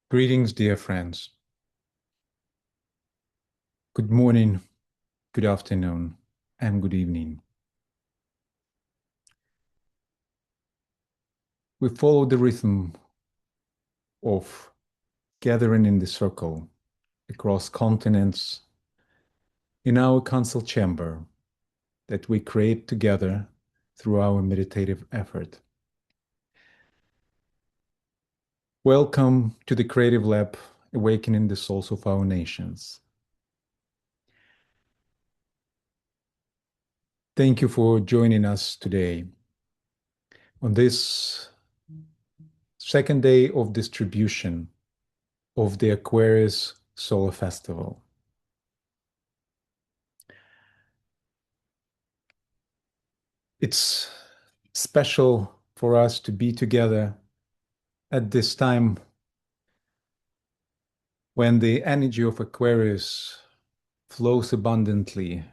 Greetings, dear friends. Good morning, good afternoon, and good evening. We follow the rhythm of gathering in the circle across continents in our council chamber that we create together through our meditative effort. Welcome to the Creative Lab, Awakening the Souls of Our Nations. Thank you for joining us today on this second day of distribution of the Aquarius Solar Festival. It's special for us to be together at this time when the energy of Aquarius flows abundantly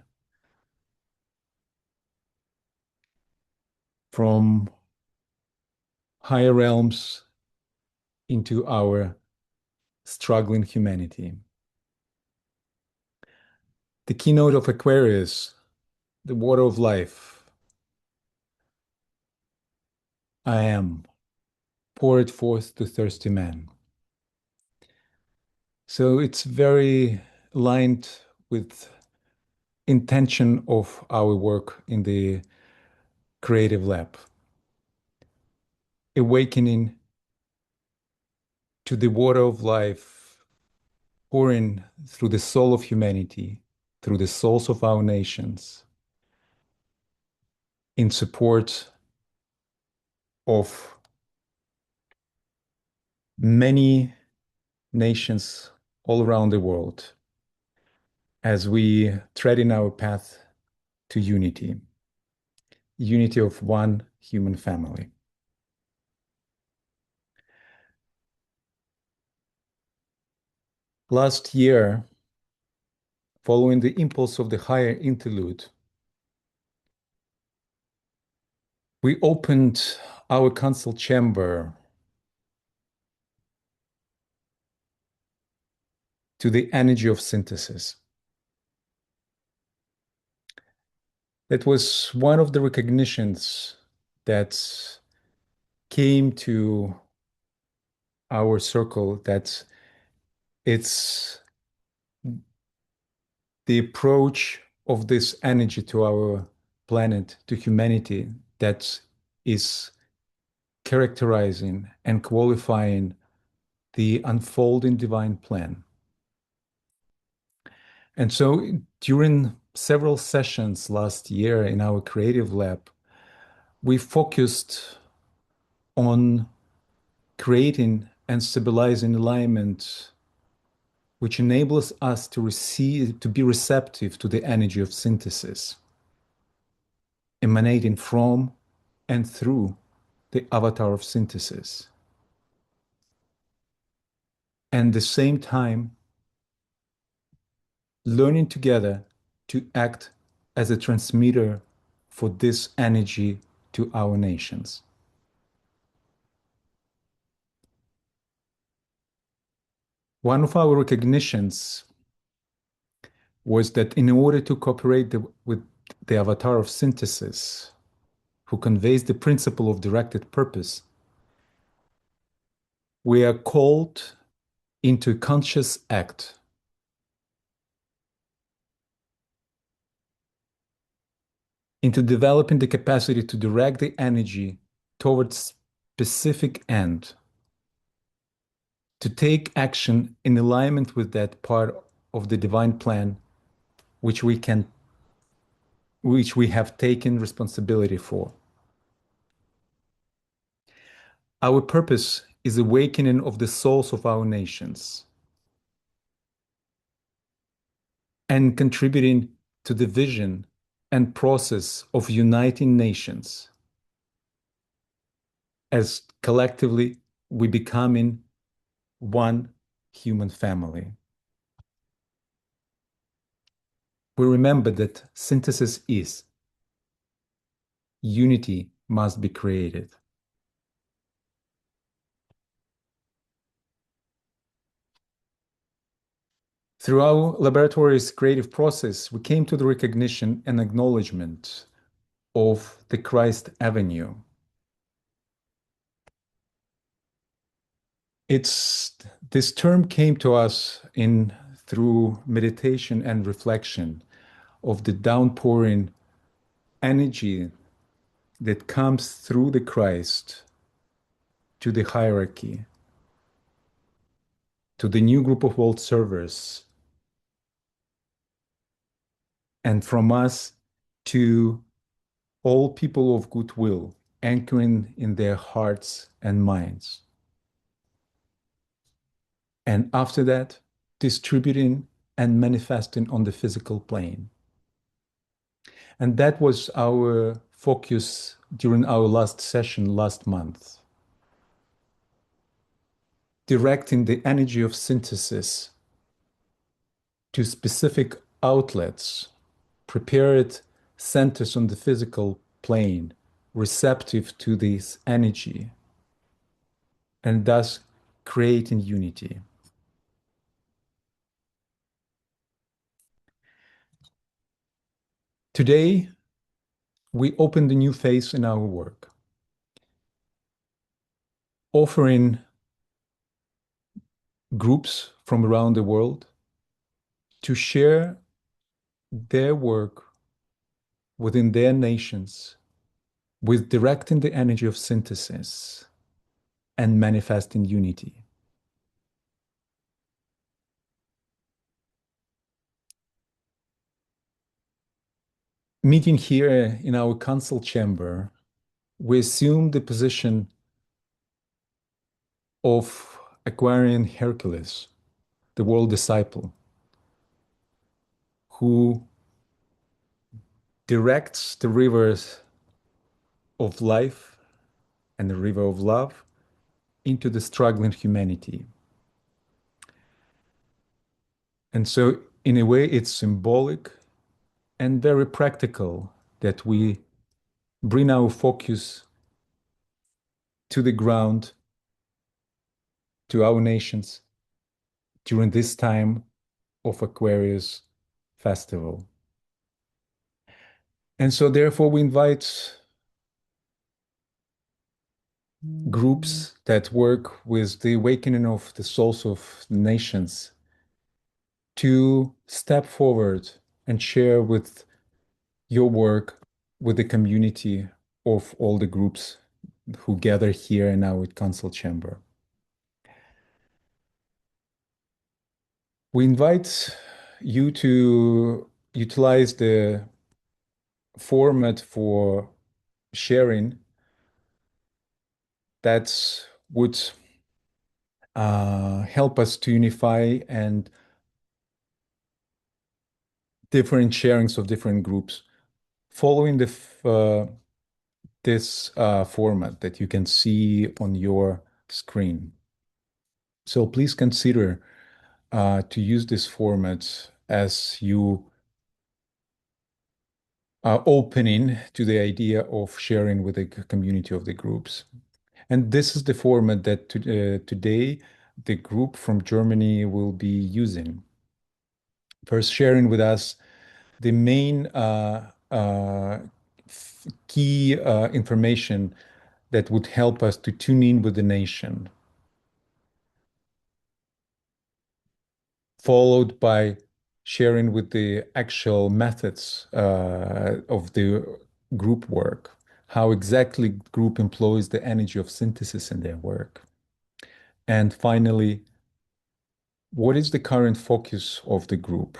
from higher realms into our struggling humanity. The keynote of Aquarius, the water of life, I am, pour it forth to thirsty men. So it's very aligned with intention of our work in the Creative Lab. Awakening to the water of life pouring through the soul of humanity, through the souls of our nations, in support of many nations all around the world as we tread in our path to unity, unity of one human family. Last year, following the impulse of the higher interlude, we opened our council chamber to the energy of synthesis. That was one of the recognitions that came to our circle, that it's the approach of this energy to our planet, to humanity, that is characterizing and qualifying the unfolding divine plan. And so during several sessions last year in our creative lab, we focused on creating and stabilizing alignment which enables us to receive, to be receptive to the energy of synthesis, emanating from and through the avatar of synthesis. And at the same time, learning together to act as a transmitter for this energy to our nations. One of our recognitions was that in order to cooperate with the avatar of synthesis, who conveys the principle of directed purpose, we are called into conscious act, into developing the capacity to direct the energy towards specific end, to take action in alignment with that part of the divine plan which we have taken responsibility for. Our purpose is awakening of the souls of our nations and contributing to the vision and process of uniting nations as collectively we becoming one human family. We remember that synthesis is unity must be created. Through our laboratory's creative process, we came to the recognition and acknowledgement of the Christ Avenue. It's this term came to us in through meditation and reflection of the downpouring energy that comes through the Christ to the hierarchy, to the new group of world servers, and from us to all people of goodwill, anchoring in their hearts and minds. And after that, distributing and manifesting on the physical plane. And that was our focus during our last session last month. Directing the energy of synthesis to specific outlets, prepared centers on the physical plane, receptive to this energy, and thus creating unity. Today, we open the new phase in our work, offering groups from around the world to share their work within their nations with directing the energy of synthesis and manifesting unity. Meeting here in our council chamber, we assume the position of Aquarian Hercules, the world disciple, who directs the rivers of life and the river of love into the struggling humanity. And so, in a way, it's symbolic and very practical that we bring our focus to the ground, to our nations, during this time of Aquarius festival. And so, therefore, we invite groups that work with the awakening of the souls of nations to step forward and share with your work with the community of all the groups who gather here in our council chamber. We invite you to utilize the format for sharing that would help us to unify and different sharings of different groups following this format that you can see on your screen. So please consider to use this format as you are opening to the idea of sharing with the community of the groups. And this is the format that today the group from Germany will be using. First, sharing with us the main key information that would help us to tune in with the nation, followed by sharing with the actual methods of the group work, how exactly group employs the energy of synthesis in their work. And finally, what is the current focus of the group?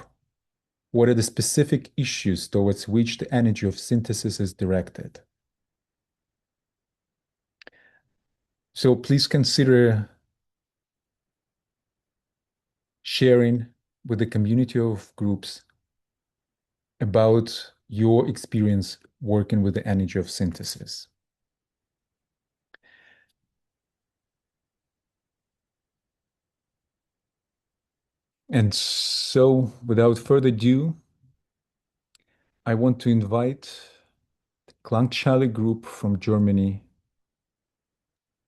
What are the specific issues towards which the energy of synthesis is directed? So please consider sharing with the community of groups about your experience working with the energy of synthesis. And so, without further ado, I want to invite the Klangschale Group from Germany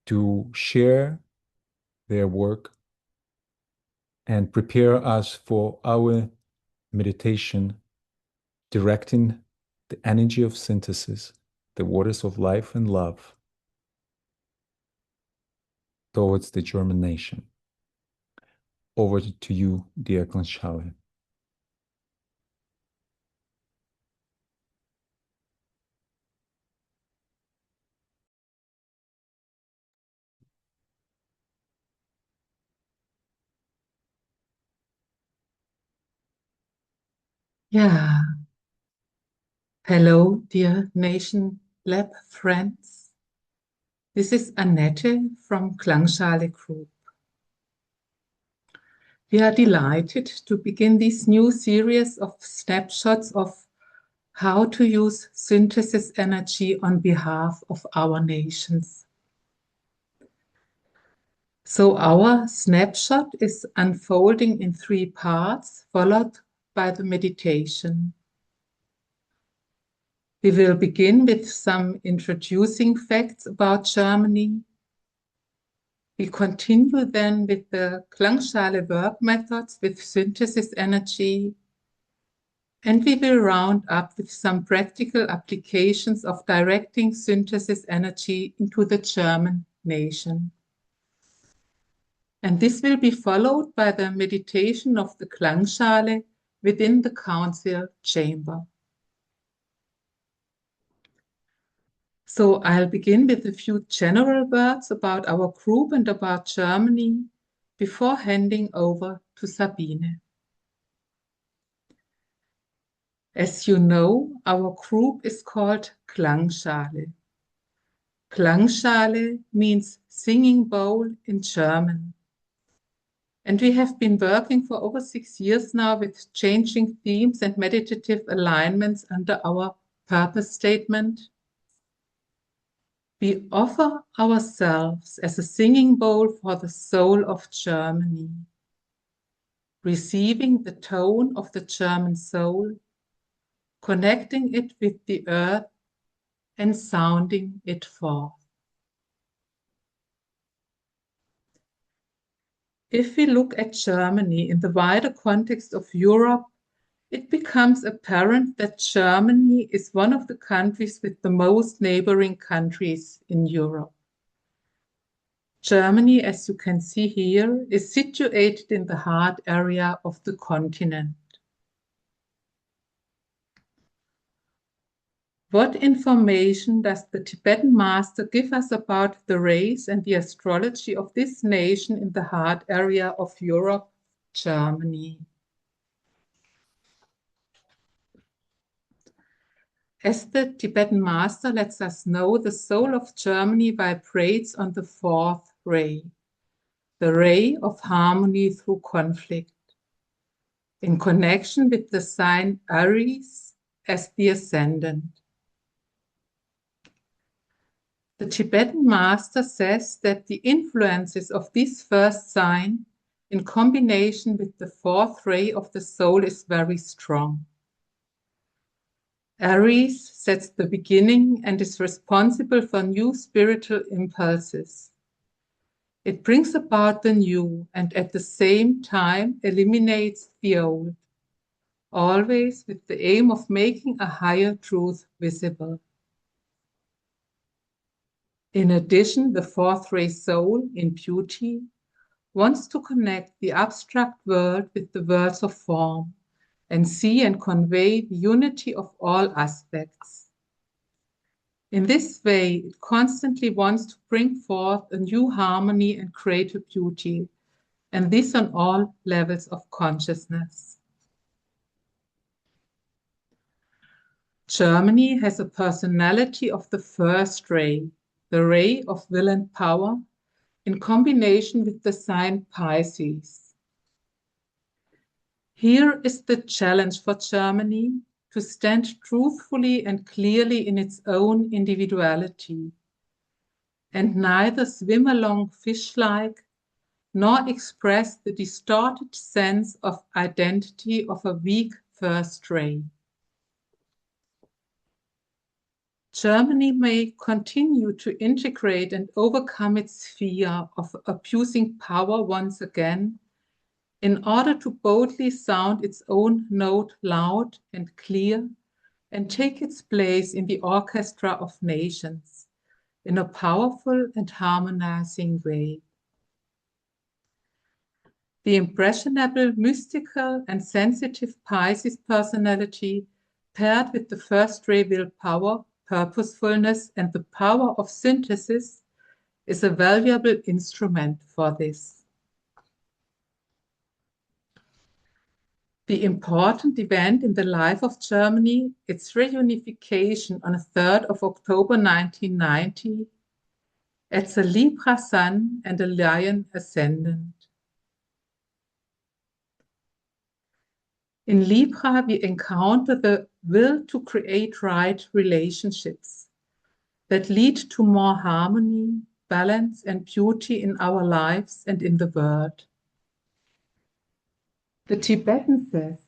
to share their work and prepare us for our meditation, directing the energy of synthesis, the waters of life and love, towards the germination. Over to you, dear Klangschale. Yeah. Hello, dear Nation Lab friends. This is Annette from Klangschale Group. We are delighted to begin this new series of snapshots of how to use synthesis energy on behalf of our nations. So our snapshot is unfolding in 3 parts, followed by the meditation. We will begin with some introducing facts about Germany. We continue then with the Klangschale work methods with synthesis energy, and we will round up with some practical applications of directing synthesis energy into the German nation. And this will be followed by the meditation of the Klangschale within the council chamber. So I'll begin with a few general words about our group and about Germany before handing over to Sabine. As you know, our group is called Klangschale. Klangschale means singing bowl in German. And we have been working for over 6 years now with changing themes and meditative alignments under our purpose statement. We offer ourselves as a singing bowl for the soul of Germany, receiving the tone of the German soul, connecting it with the earth, and sounding it forth. If we look at Germany in the wider context of Europe, it becomes apparent that Germany is one of the countries with the most neighboring countries in Europe. Germany, as you can see here, is situated in the heart area of the continent. What information does the Tibetan master give us about the race and the astrology of this nation in the heart area of Europe, Germany? As the Tibetan master lets us know, the soul of Germany vibrates on the 4th ray, the ray of harmony through conflict, in connection with the sign Aries as the ascendant. The Tibetan master says that the influences of this first sign in combination with the 4th ray of the soul is very strong. Aries sets the beginning and is responsible for new spiritual impulses. It brings about the new and at the same time eliminates the old, always with the aim of making a higher truth visible. In addition, the 4th ray soul in beauty wants to connect the abstract world with the worlds of form and see and convey the unity of all aspects. In this way, it constantly wants to bring forth a new harmony and greater beauty, and this on all levels of consciousness. Germany has a personality of the 1st ray, the ray of will and power, in combination with the sign Pisces. Here is the challenge for Germany to stand truthfully and clearly in its own individuality, and neither swim along fish-like nor express the distorted sense of identity of a weak 1st ray. Germany may continue to integrate and overcome its fear of abusing power once again in order to boldly sound its own note loud and clear and take its place in the orchestra of nations in a powerful and harmonizing way. The impressionable, mystical, and sensitive Pisces personality, paired with the first-ray willpower, purposefulness, and the power of synthesis, is a valuable instrument for this. The important event in the life of Germany, its reunification on the 3rd of October 1990, adds a Libra Sun and a Lion Ascendant. In Libra, we encounter the will to create right relationships that lead to more harmony, balance, and beauty in our lives and in the world. The Tibetan says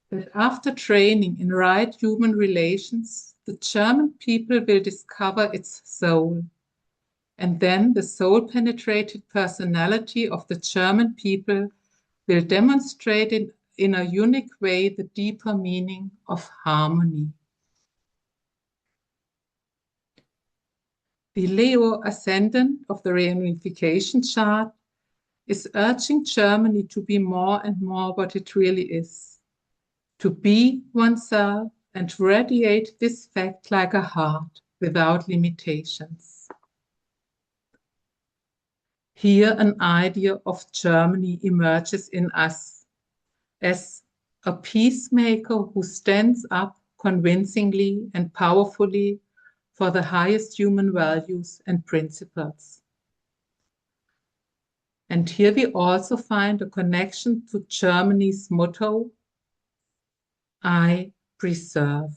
that after training in right human relations, the German people will discover its soul. And then the soul-penetrated personality of the German people will demonstrate in a unique way the deeper meaning of harmony. The Leo ascendant of the reunification chart is urging Germany to be more and more what it really is, to be oneself and radiate this fact like a heart without limitations. Here an idea of Germany emerges in us as a peacemaker who stands up convincingly and powerfully for the highest human values and principles. And here we also find a connection to Germany's motto, I preserve.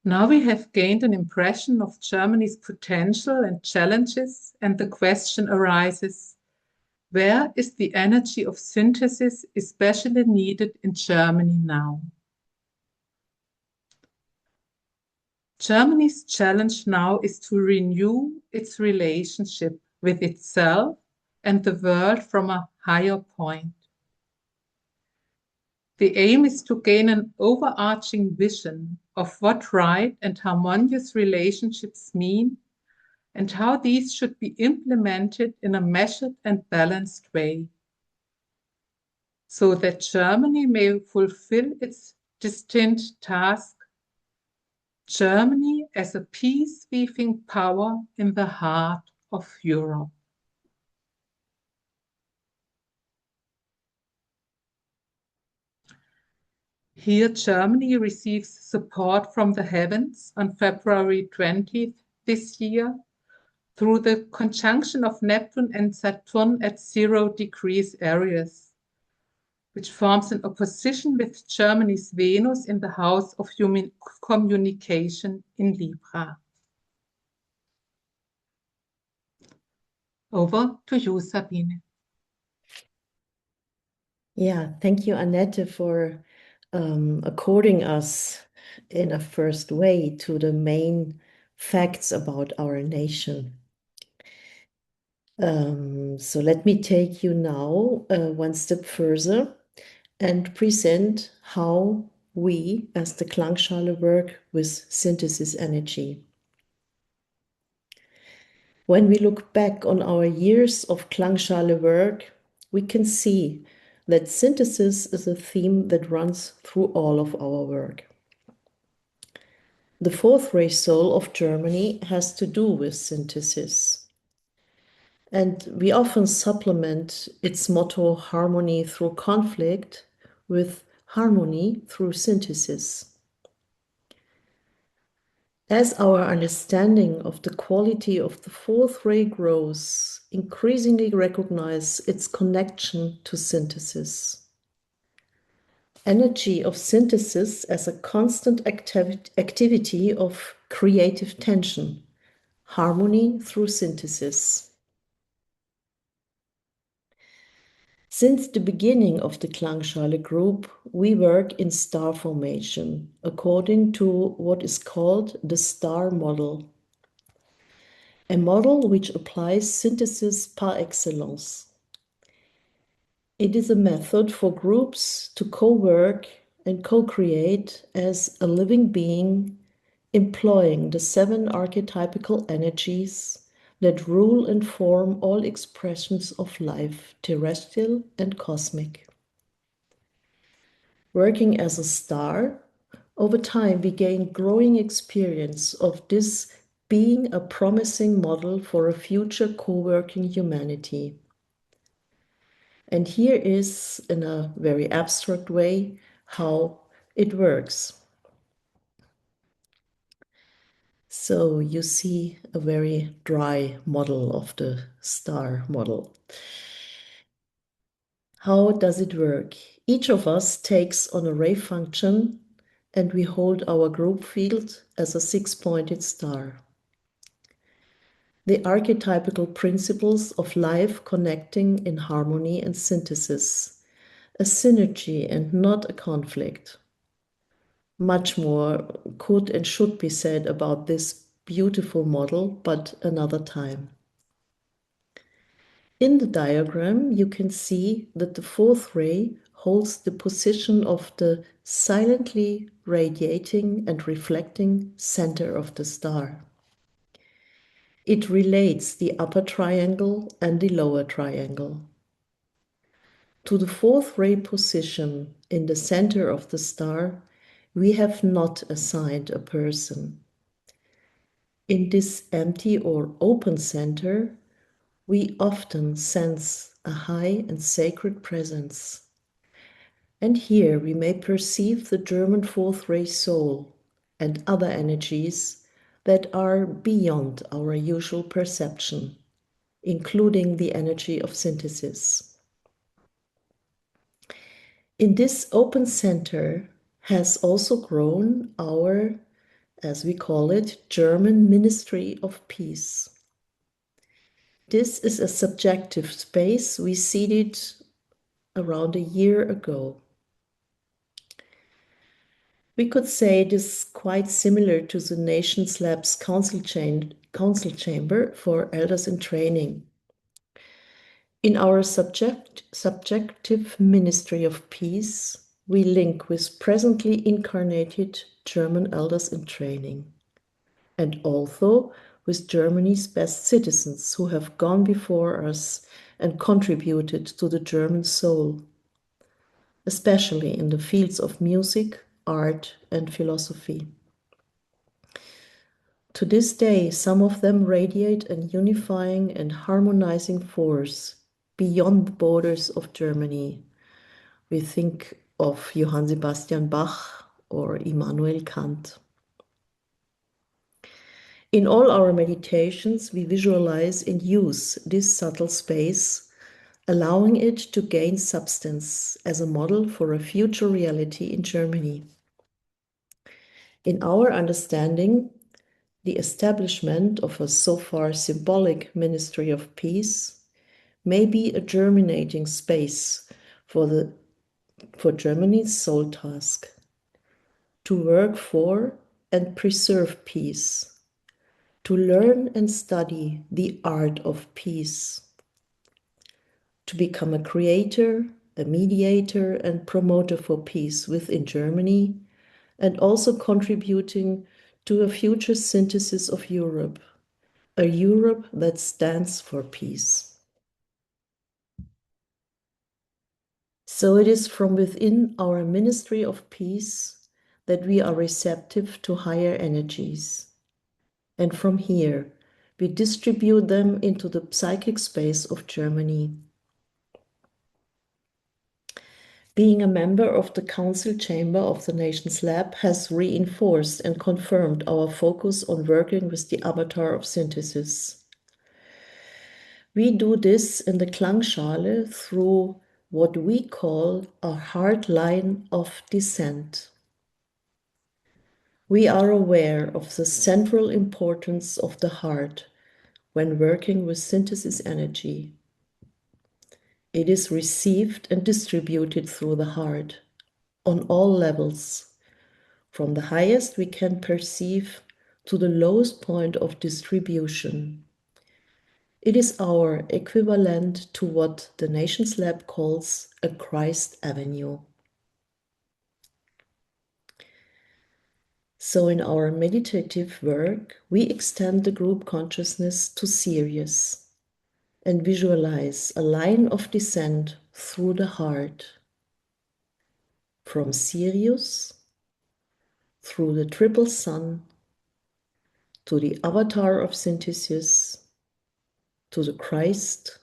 Now we have gained an impression of Germany's potential and challenges, and the question arises, where is the energy of synthesis especially needed in Germany now? Germany's challenge now is to renew its relationship with itself and the world from a higher point. The aim is to gain an overarching vision of what right and harmonious relationships mean and how these should be implemented in a measured and balanced way, so that Germany may fulfill its distinct task, Germany as a peace-weaving power in the heart of Europe. Here, Germany receives support from the heavens on February 20th this year through the conjunction of Neptune and Saturn at 0 degrees Aries, which forms an opposition with Germany's Venus in the house of human communication in Libra. Over to you, Sabine. Yeah, thank you, Annette, for according us in a first way to the main facts about our nation. So let me take you now one step further and present how we as the Klangschale work with synthesis energy. When we look back on our years of Klangschale work, we can see that synthesis is a theme that runs through all of our work. The fourth ray soul of Germany has to do with synthesis. And we often supplement its motto, harmony through conflict, with harmony through synthesis. As our understanding of the quality of the fourth ray grows, increasingly recognize its connection to synthesis. Energy of synthesis as a constant activity of creative tension, harmony through synthesis. Since the beginning of the Klangschale Group, we work in star formation, according to what is called the star model. a model which applies synthesis par excellence. It is a method for groups to co-work and co-create as a living being, employing the 7 archetypical energies that rule and form all expressions of life, terrestrial and cosmic. Working as a star, over time we gain growing experience of this being a promising model for a future co-working humanity. And here is, in a very abstract way, how it works. So you see a very dry model of the star model. How does it work? Each of us takes on a ray function and we hold our group field as a 6-pointed star. The archetypical principles of life connecting in harmony and synthesis, a synergy and not a conflict. Much more could and should be said about this beautiful model, but another time. In the diagram, you can see that the 4th ray holds the position of the silently radiating and reflecting center of the star. It relates the upper triangle and the lower triangle. To the 4th ray position in the center of the star, we have not assigned a person. In this empty or open center, we often sense a high and sacred presence. And here we may perceive the German 4th ray soul and other energies that are beyond our usual perception, including the energy of synthesis. In this open center has also grown our, as we call it, German Ministry of Peace. This is a subjective space we seeded around a year ago. We could say it is quite similar to the Nations Lab's council chamber for elders in training. In our subjective Ministry of Peace, we link with presently incarnated German elders in training, and also with Germany's best citizens who have gone before us and contributed to the German soul, especially in the fields of music, art, and philosophy. To this day, some of them radiate an unifying and harmonizing force beyond the borders of Germany. We think of Johann Sebastian Bach or Immanuel Kant. In all our meditations, we visualize and use this subtle space, allowing it to gain substance as a model for a future reality in Germany. In our understanding, the establishment of a so far symbolic Ministry of Peace may be a germinating space for Germany's soul task, to work for and preserve peace, to learn and study the art of peace, to become a creator, a mediator, and promoter for peace within Germany, and also contributing to a future synthesis of Europe, a Europe that stands for peace. So it is from within our Ministry of Peace that we are receptive to higher energies. And from here, we distribute them into the psychic space of Germany. Being a member of the Council Chamber of the Nations Lab has reinforced and confirmed our focus on working with the avatar of synthesis. We do this in the Klangschale through what we call a hard line of descent. We are aware of the central importance of the heart when working with synthesis energy. It is received and distributed through the heart on all levels, from the highest we can perceive to the lowest point of distribution. It is our equivalent to what the Nations Lab calls a Christ Avenue. So in our meditative work, we extend the group consciousness to Sirius and visualize a line of descent through the heart from Sirius through the triple sun to the avatar of synthesis, to the Christ,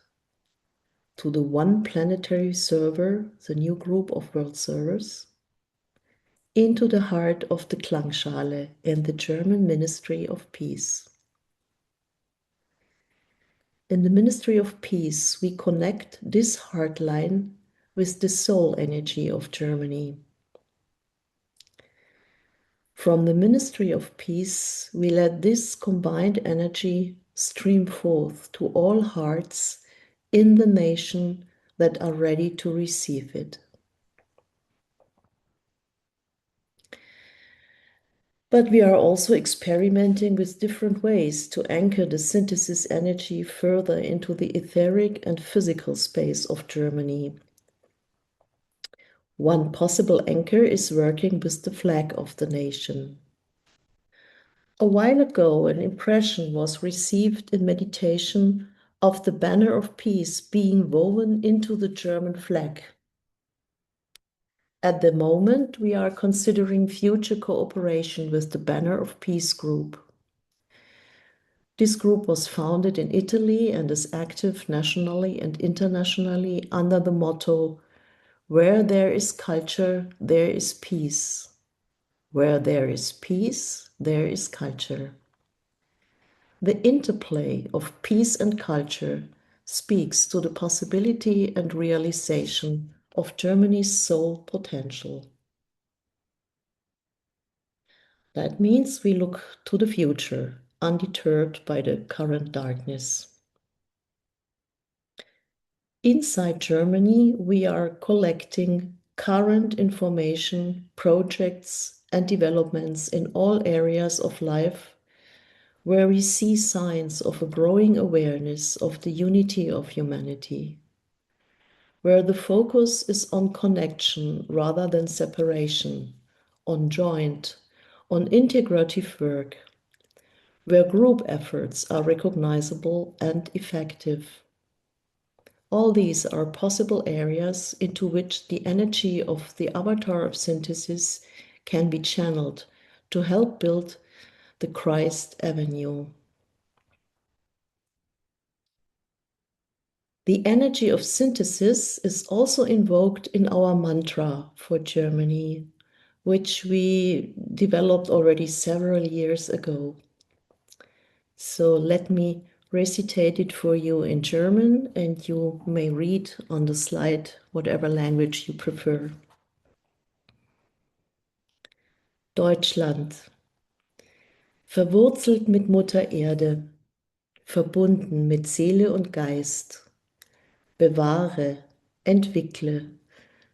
to the one planetary server, the new group of world servers, into the heart of the Klangschale and the German Ministry of Peace. In the Ministry of Peace, we connect this heart line with the soul energy of Germany. From the Ministry of Peace, we let this combined energy stream forth to all hearts in the nation that are ready to receive it. But we are also experimenting with different ways to anchor the synthesis energy further into the etheric and physical space of Germany. One possible anchor is working with the flag of the nation. A while ago, an impression was received in meditation of the banner of peace being woven into the German flag. At the moment, we are considering future cooperation with the Banner of Peace group. This group was founded in Italy and is active nationally and internationally under the motto, "Where there is culture, there is peace. Where there is peace, there is culture." The interplay of peace and culture speaks to the possibility and realization of Germany's soul potential. That means we look to the future, undeterred by the current darkness. Inside Germany, we are collecting current information, projects, and developments in all areas of life where we see signs of a growing awareness of the unity of humanity, where the focus is on connection rather than separation, on joint, on integrative work, where group efforts are recognizable and effective. All these are possible areas into which the energy of the avatar of synthesis can be channeled to help build the Christ Avenue. The energy of synthesis is also invoked in our mantra for Germany, which we developed already several years ago. So let me recitate it for you in German, and you may read on the slide whatever language you prefer. Deutschland, verwurzelt mit Mutter Erde, verbunden mit Seele und Geist, bewahre, entwickle,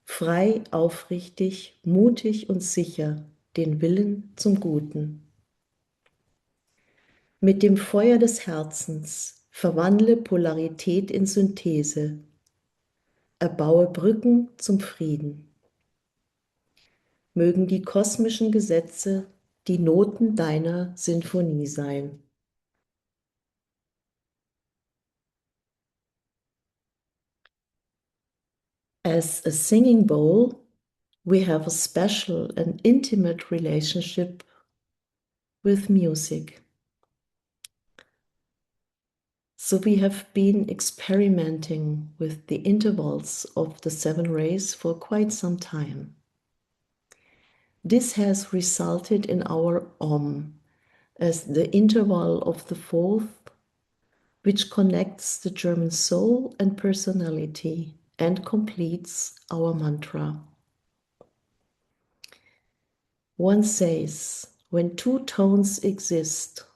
frei, aufrichtig, mutig und sicher den Willen zum Guten. Mit dem Feuer des Herzens verwandle Polarität in Synthese, erbaue Brücken zum Frieden. Mögen die kosmischen Gesetze die Noten deiner Sinfonie sein. As a singing bowl, we have a special and intimate relationship with music. So we have been experimenting with the intervals of the 7 rays for quite some time. This has resulted in our Om as the interval of the 4th, which connects the German soul and personality and completes our mantra. One says, when 2 tones exist,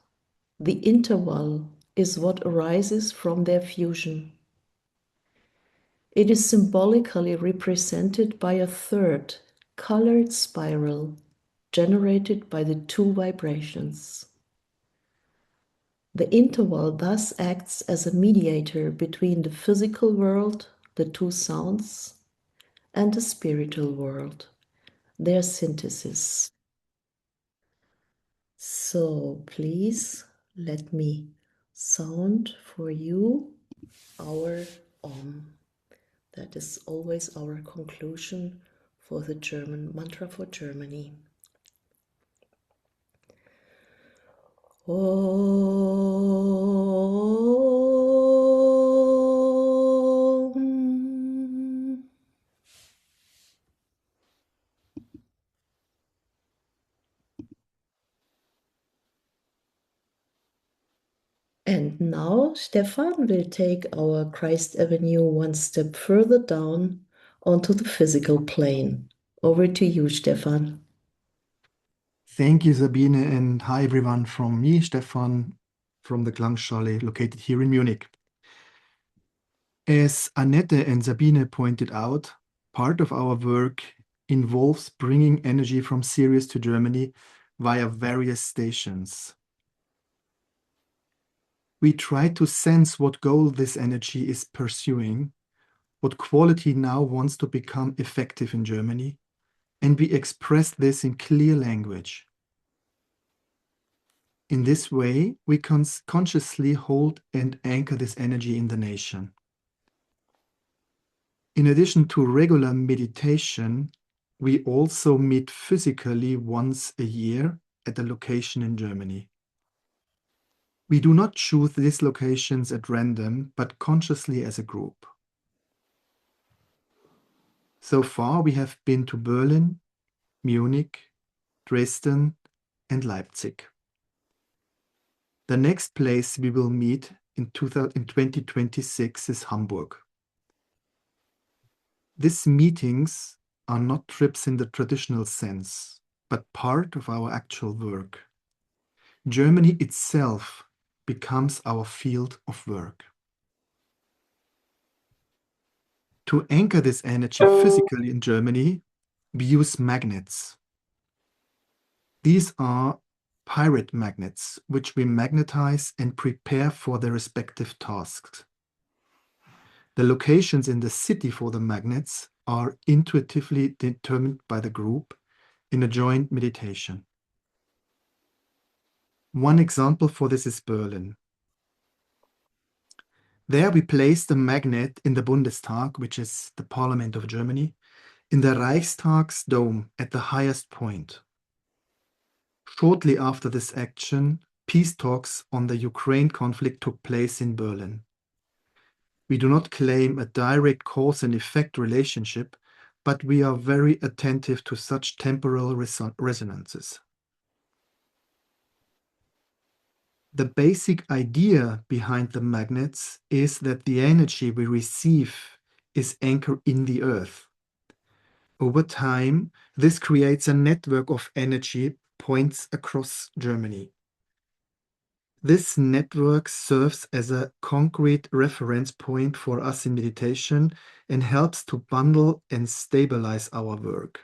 the interval is what arises from their fusion. It is symbolically represented by a 3rd colored spiral generated by the 2 vibrations. The interval thus acts as a mediator between the physical world, the two sounds, and the spiritual world, their synthesis. So please let me sound for you our Om. That is always our conclusion for the German mantra for Germany. Om. And now Stefan will take our Christ Avenue one step further down onto the physical plane. Over to you, Stefan. Thank you, Sabine, and hi everyone from me, Stefan, from the Klangschale located here in Munich. As Annette and Sabine pointed out, part of our work involves bringing energy from Sirius to Germany via various stations. We try to sense what goal this energy is pursuing, what quality now wants to become effective in Germany, and we express this in clear language. In this way, we consciously hold and anchor this energy in the nation. In addition to regular meditation, we also meet physically once a year at a location in Germany. We do not choose these locations at random, but consciously as a group. So far, we have been to Berlin, Munich, Dresden, and Leipzig. The next place we will meet in 2026 is Hamburg. These meetings are not trips in the traditional sense, but part of our actual work. Germany itself becomes our field of work. To anchor this energy physically in Germany, we use magnets. These are pirate magnets, which we magnetize and prepare for their respective tasks. The locations in the city for the magnets are intuitively determined by the group in a joint meditation. One example for this is Berlin. There we placed a magnet in the Bundestag, which is the parliament of Germany, in the Reichstag's dome at the highest point. Shortly after this action, peace talks on the Ukraine conflict took place in Berlin. We do not claim a direct cause and effect relationship, but we are very attentive to such temporal resonances. The basic idea behind the magnets is that the energy we receive is anchored in the earth. Over time, this creates a network of energy points across Germany. This network serves as a concrete reference point for us in meditation and helps to bundle and stabilize our work.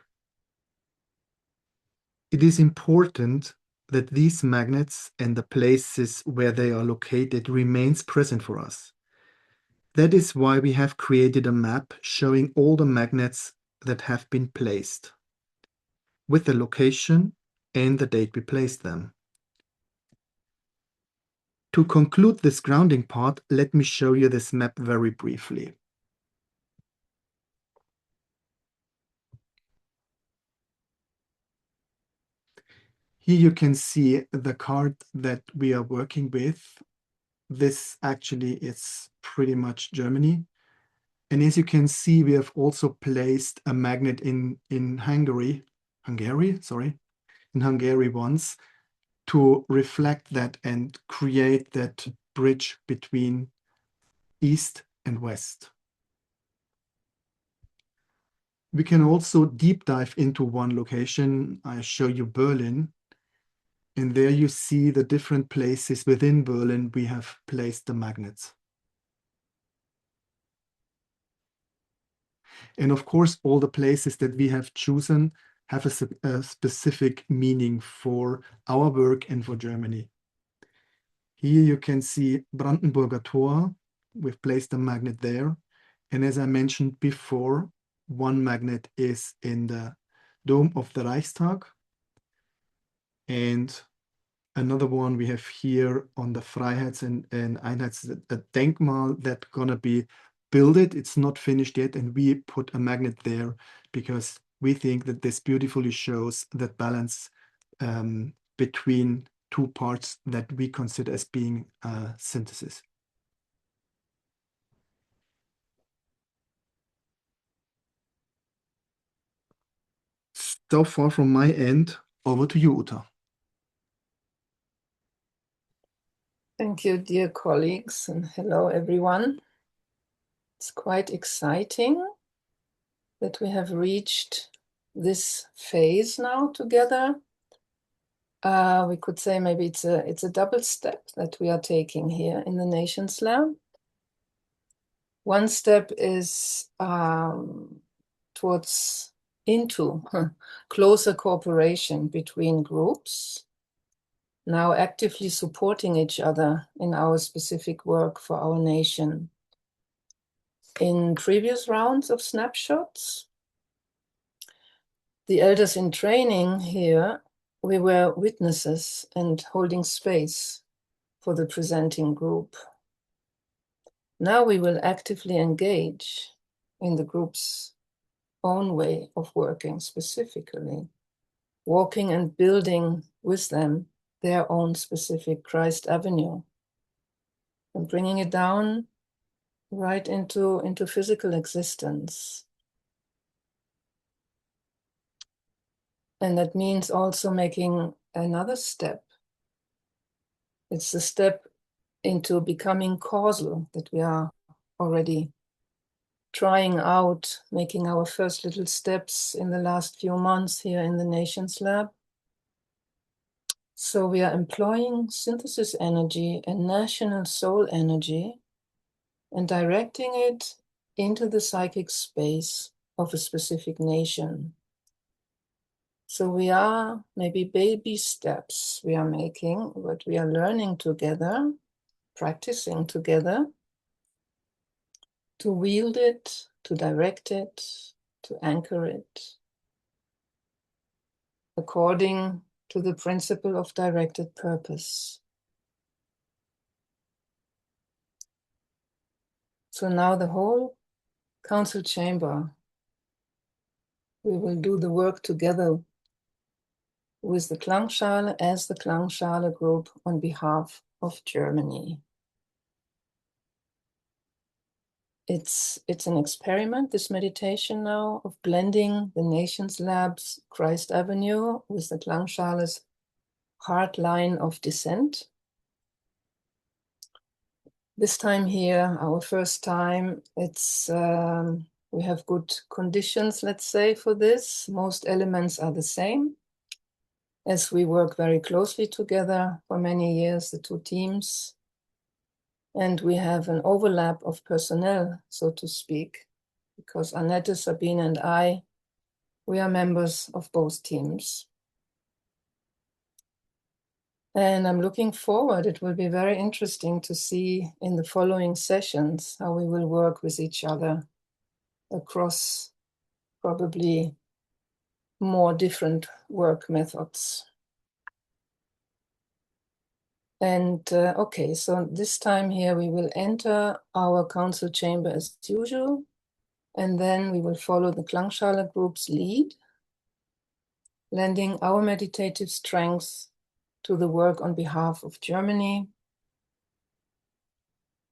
It is important that these magnets and the places where they are located remains present for us. That is why we have created a map showing all the magnets that have been placed, with the location and the date we placed them. To conclude this grounding part, let me show you this map very briefly. Here you can see the card that we are working with. This actually is pretty much Germany. And as you can see, we have also placed a magnet in Hungary once, to reflect that and create that bridge between East and West. We can also deep dive into one location. I show you Berlin. And there you see the different places within Berlin we have placed the magnets. And of course, all the places that we have chosen have a specific meaning for our work and for Germany. Here you can see Brandenburger Tor. We've placed a magnet there. And as I mentioned before, one magnet is in the dome of the Reichstag. And another one we have here on the Freiheits- and Einheits, a Denkmal that's gonna be built. It's not finished yet, and we put a magnet there because we think that this beautifully shows that balance between two parts that we consider as being synthesis. So far from my end, over to you, Uta. Thank you, dear colleagues, and hello, everyone. It's quite exciting that we have reached this phase now together. We could say maybe it's a double step that we are taking here in the Nations Lab. One step is towards into closer cooperation between groups, now actively supporting each other in our specific work for our nation. In previous rounds of snapshots, the elders in training here, we were witnesses and holding space for the presenting group. Now we will actively engage in the group's own way of working specifically, walking and building with them their own specific Christ Avenue and bringing it down right into physical existence. And that means also making another step. It's the step into becoming causal that we are already trying out, making our first little steps in the last few months here in the Nations Lab. So we are employing synthesis energy and national soul energy and directing it into the psychic space of a specific nation. So we are maybe baby steps we are making, but we are learning together, practicing together to wield it, to direct it, to anchor it, according to the principle of directed purpose. So now the whole council chamber, we will do the work together with the Klangschale as the Klangschale Group on behalf of Germany. It's an experiment, this meditation now, of blending the Nations Lab's Christ Avenue with the Klangschale's hard line of descent. This time here, our first time, it's we have good conditions, let's say, for this. Most elements are the same, as we work very closely together for many years, the two teams. And we have an overlap of personnel, so to speak, because Annette, Sabine, and I, we are members of both teams. And I'm looking forward. It will be very interesting to see in the following sessions how we will work with each other across probably more different work methods. And okay, so this time here we will enter our council chamber as usual, and then we will follow the Klangschale Group's lead, lending our meditative strength to the work on behalf of Germany,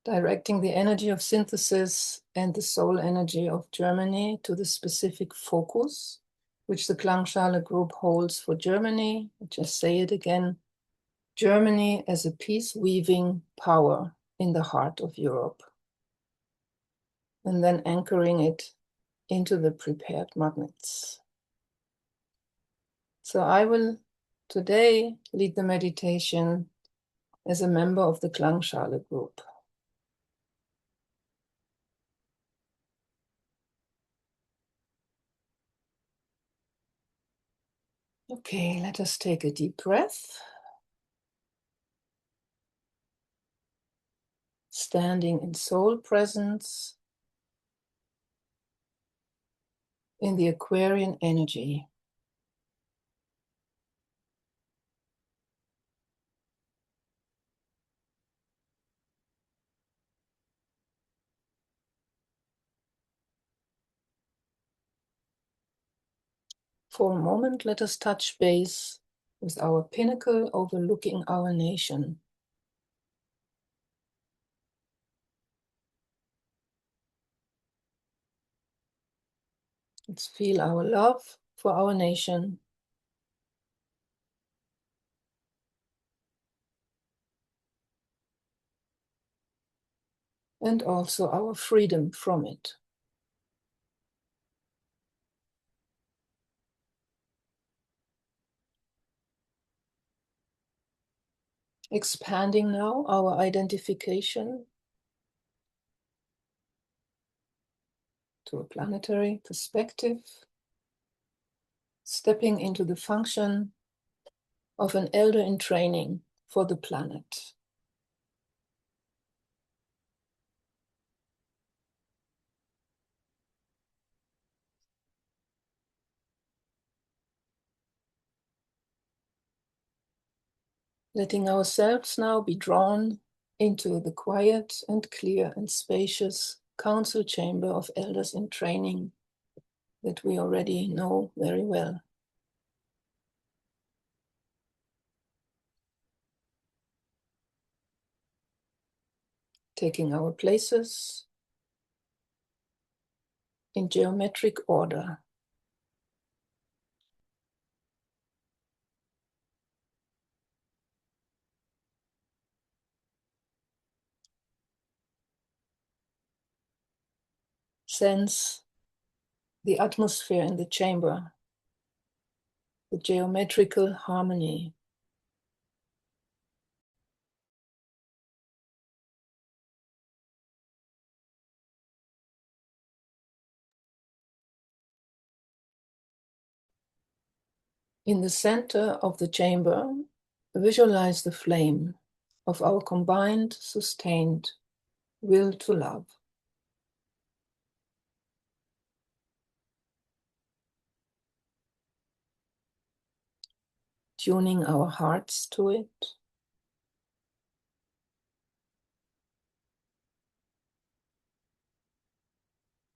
directing the energy of synthesis and the soul energy of Germany to the specific focus which the Klangschale Group holds for Germany. I'll just say it again, Germany as a peace-weaving power in the heart of Europe. And then anchoring it into the prepared magnets. So I will today lead the meditation as a member of the Klangschale Group. Okay, let us take a deep breath. standing in soul presence in the Aquarian energy. For a moment, let us touch base with our pinnacle overlooking our nation. Let's feel our love for our nation. And also our freedom from it. Expanding now our identification to a planetary perspective, stepping into the function of an elder in training for the planet. Letting ourselves now be drawn into the quiet and clear and spacious council chamber of elders in training that we already know very well. Taking our places in geometric order. Sense the atmosphere in the chamber, the geometrical harmony. In the center of the chamber, visualize the flame of our combined, sustained will to love. Tuning our hearts to it.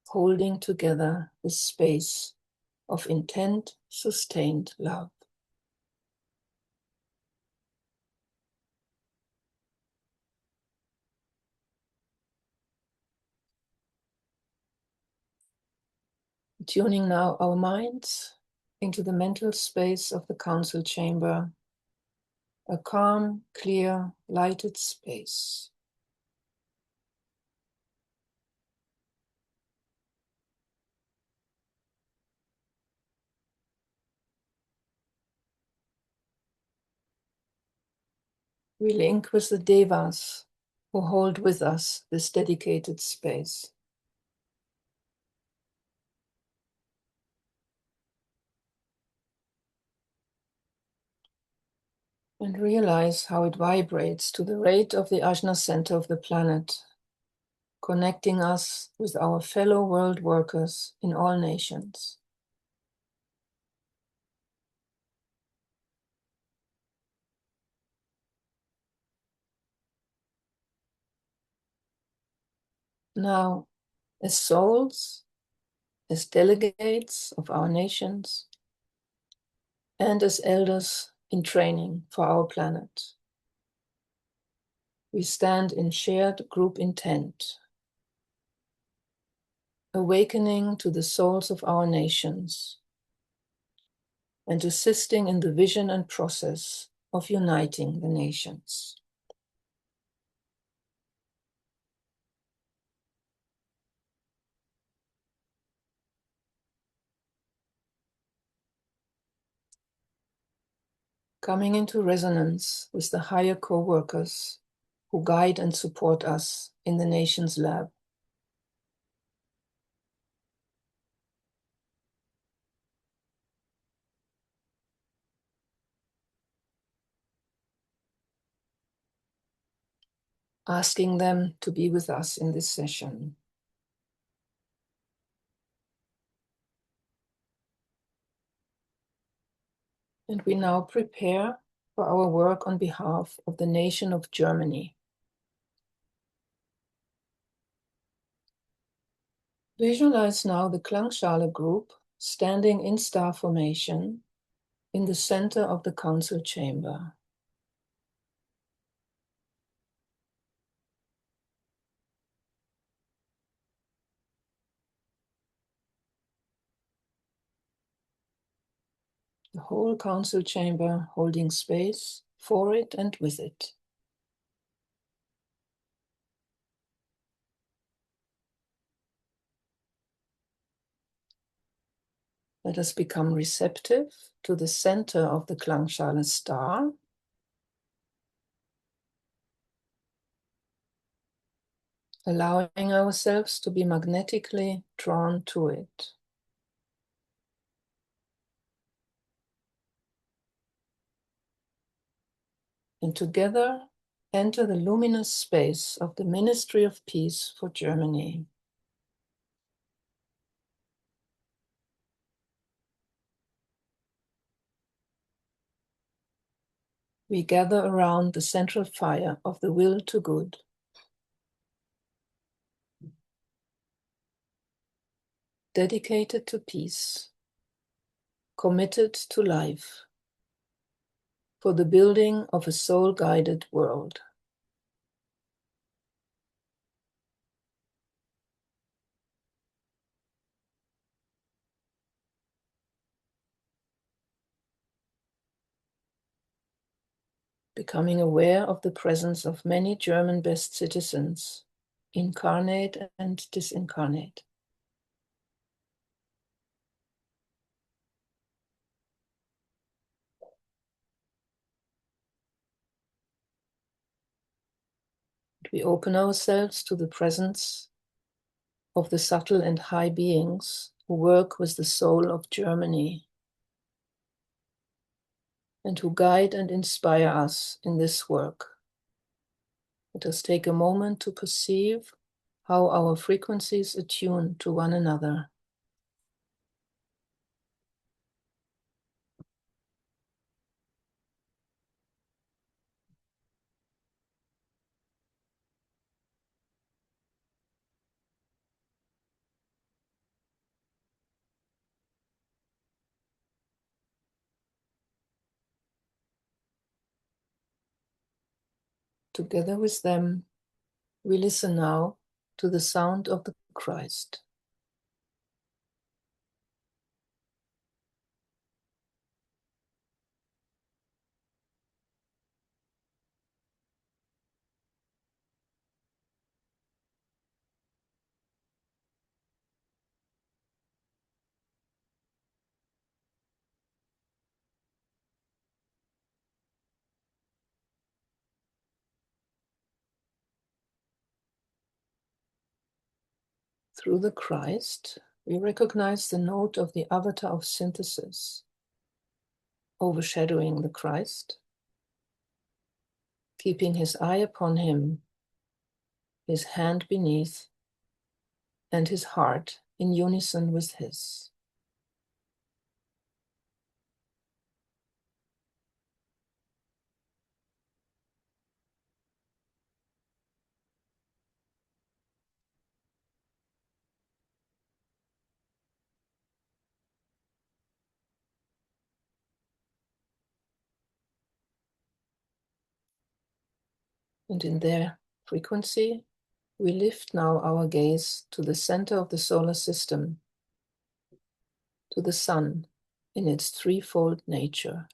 Holding together the space of intent, sustained love. Tuning now our minds into the mental space of the council chamber, a calm, clear, lighted space. We link with the devas who hold with us this dedicated space. And realize how it vibrates to the rate of the ajna center of the planet, connecting us with our fellow world workers in all nations. Now, as souls, as delegates of our nations, and as elders in training for our planet, we stand in shared group intent, awakening to the souls of our nations and assisting in the vision and process of uniting the nations. Coming into resonance with the higher co-workers who guide and support us in the nation's lab. asking them to be with us in this session. And we now prepare for our work on behalf of the nation of Germany. Visualize now the Klangschale Group standing in star formation in the center of the council chamber. The whole council chamber holding space for it and with it. Let us become receptive to the center of the Klangschale star. Allowing ourselves to be magnetically drawn to it. And together enter the luminous space of the Ministry of Peace for Germany. We gather around the central fire of the will to good. Dedicated to peace, committed to life, for the building of a soul-guided world. Becoming aware of the presence of many German best citizens, incarnate and disincarnate. We open ourselves to the presence of the subtle and high beings who work with the soul of Germany and who guide and inspire us in this work. Let us take a moment to perceive how our frequencies attune to one another. Together with them, we listen now to the sound of the Christ. Through the Christ, we recognize the note of the avatar of synthesis, overshadowing the Christ, keeping his eye upon him, his hand beneath, and his heart in unison with his. And in their frequency, we lift now our gaze to the center of the solar system, to the sun in its threefold nature.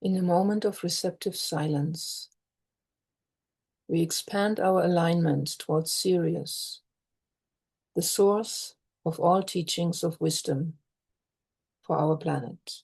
In a moment of receptive silence, we expand our alignment towards Sirius, the source of all teachings of wisdom for our planet.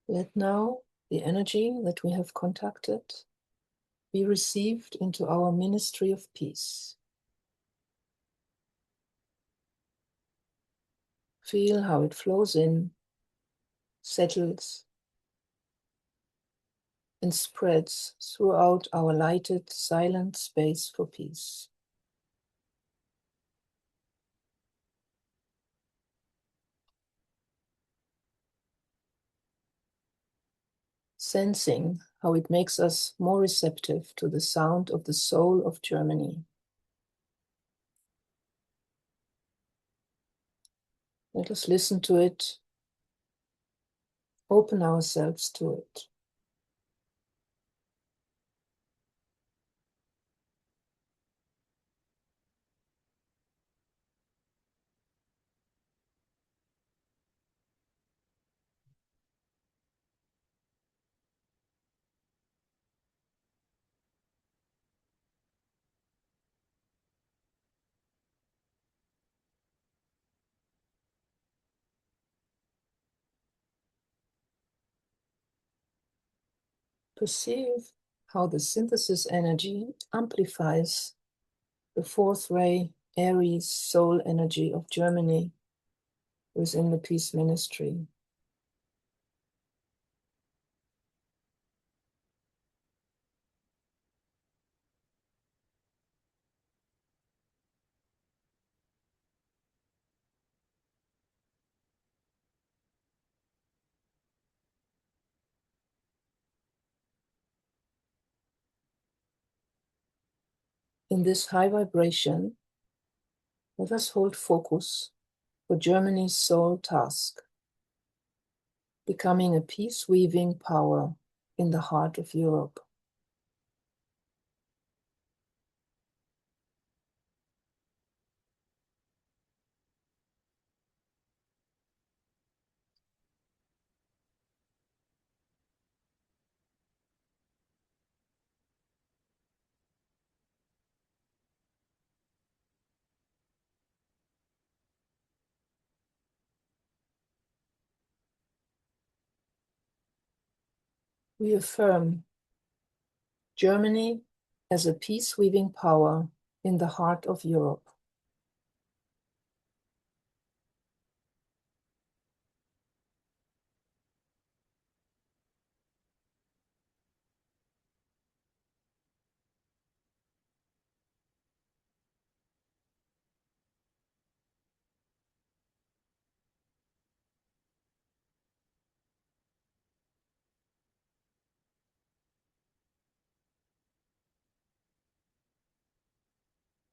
Let now the energy that we have contacted be received into our ministry of peace. Feel how it flows in, settles, and spreads throughout our lighted, silent space for peace. Sensing how it makes us more receptive to the sound of the soul of Germany. Let us listen to it, open ourselves to it. Perceive how the synthesis energy amplifies the fourth ray Aries soul energy of Germany within the peace ministry. In this high vibration, let us hold focus for Germany's soul task, becoming a peace-weaving power in the heart of Europe. We affirm Germany as a peace-weaving power in the heart of Europe.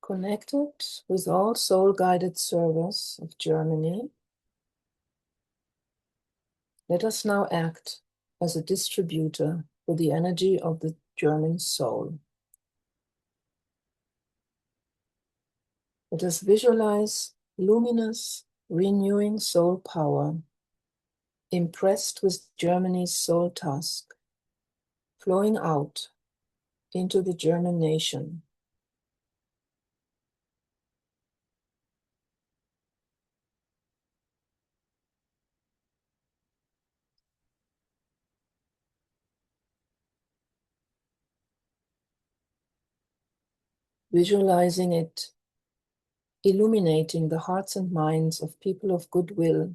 Connected with all soul-guided servers of Germany, let us now act as a distributor for the energy of the German soul. Let us visualize luminous, renewing soul power, impressed with Germany's soul task, flowing out into the German nation. Visualizing it illuminating the hearts and minds of people of goodwill,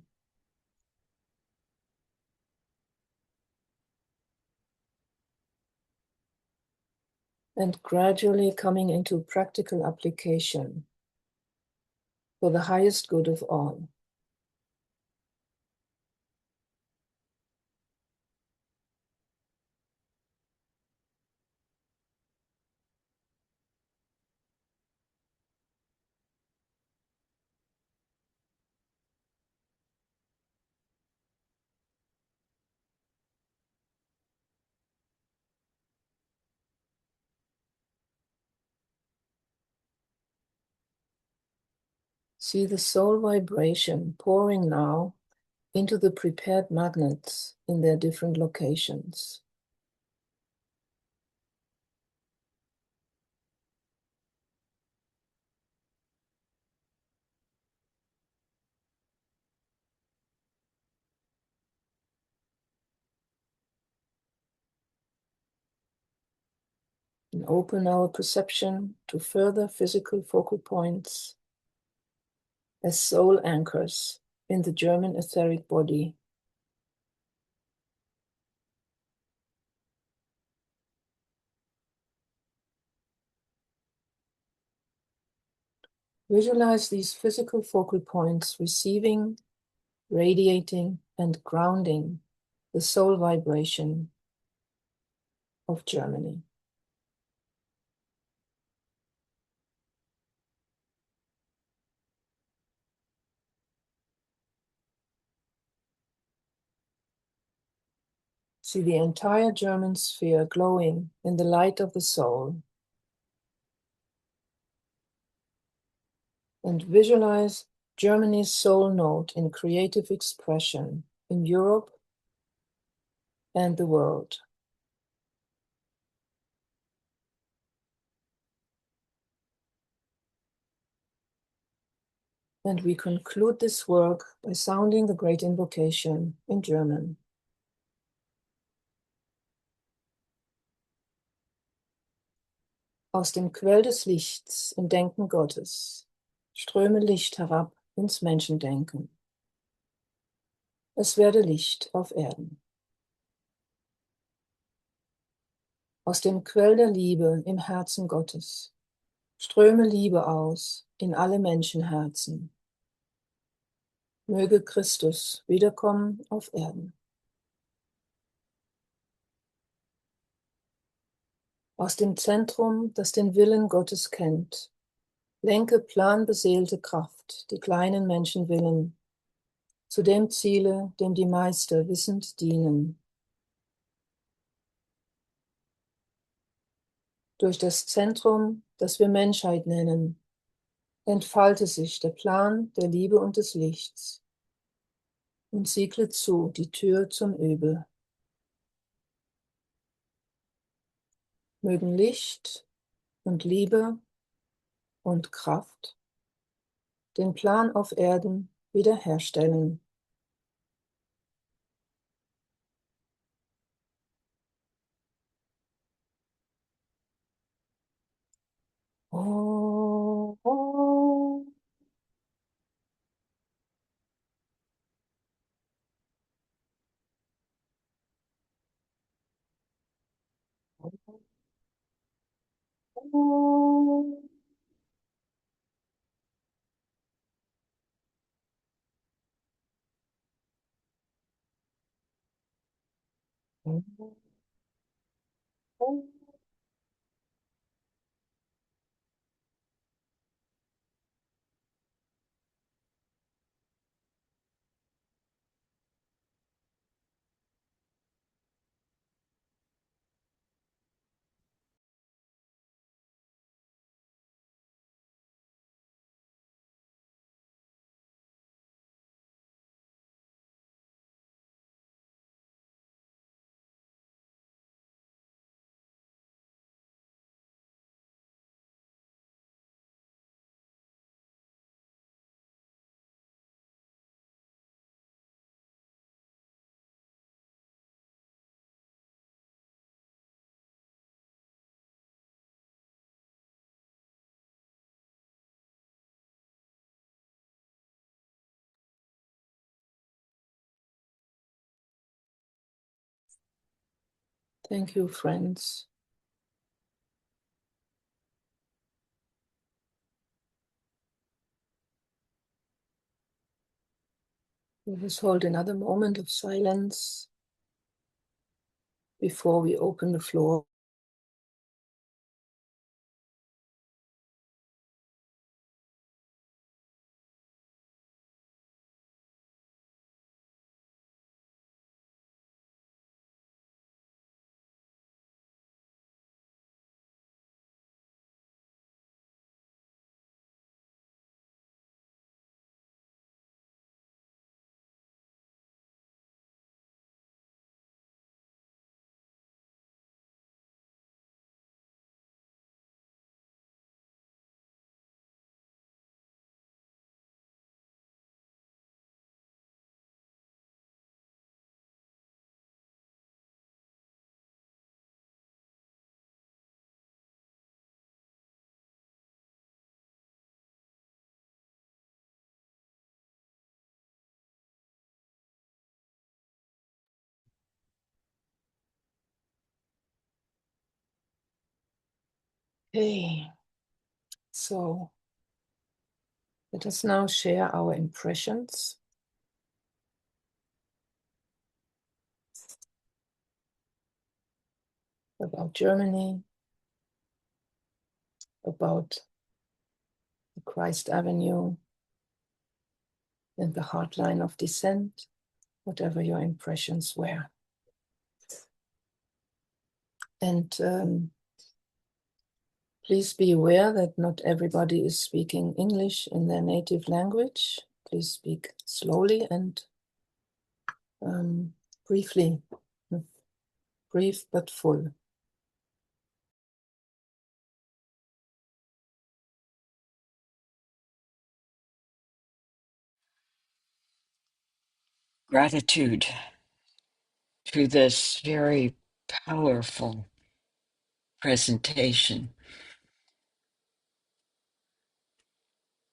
and gradually coming into practical application for the highest good of all. See the soul vibration pouring now into the prepared magnets in their different locations. open our perception to further physical focal points as soul anchors in the German etheric body. Visualize these physical focal points receiving, radiating, and grounding the soul vibration of Germany. See the entire German sphere glowing in the light of the soul. And visualize Germany's soul note in creative expression in Europe and the world. And we conclude this work by sounding the great invocation in German. Aus dem Quell des Lichts im Denken Gottes ströme Licht herab ins Menschendenken. Es werde Licht auf Erden. Aus dem Quell der Liebe im Herzen Gottes ströme Liebe aus in alle Menschenherzen. Möge Christus wiederkommen auf Erden. Aus dem Zentrum, das den Willen Gottes kennt, lenke planbeseelte Kraft die kleinen Menschenwillen zu dem Ziele, dem die Meister wissend dienen. Durch das Zentrum, das wir Menschheit nennen, entfalte sich der Plan der Liebe und des Lichts und siegle zu die Tür zum Übel. Mögen Licht und Liebe und Kraft den Plan auf Erden wiederherstellen. Oh, oh. Thank you, friends. Let us hold another moment of silence before we open the floor. Okay, so let us now share our impressions about Germany, about the Christ Avenue and the hardline of descent, whatever your impressions were. And please be aware that not everybody is speaking English in their native language. Please speak slowly and briefly, brief but full. Gratitude to this very powerful presentation.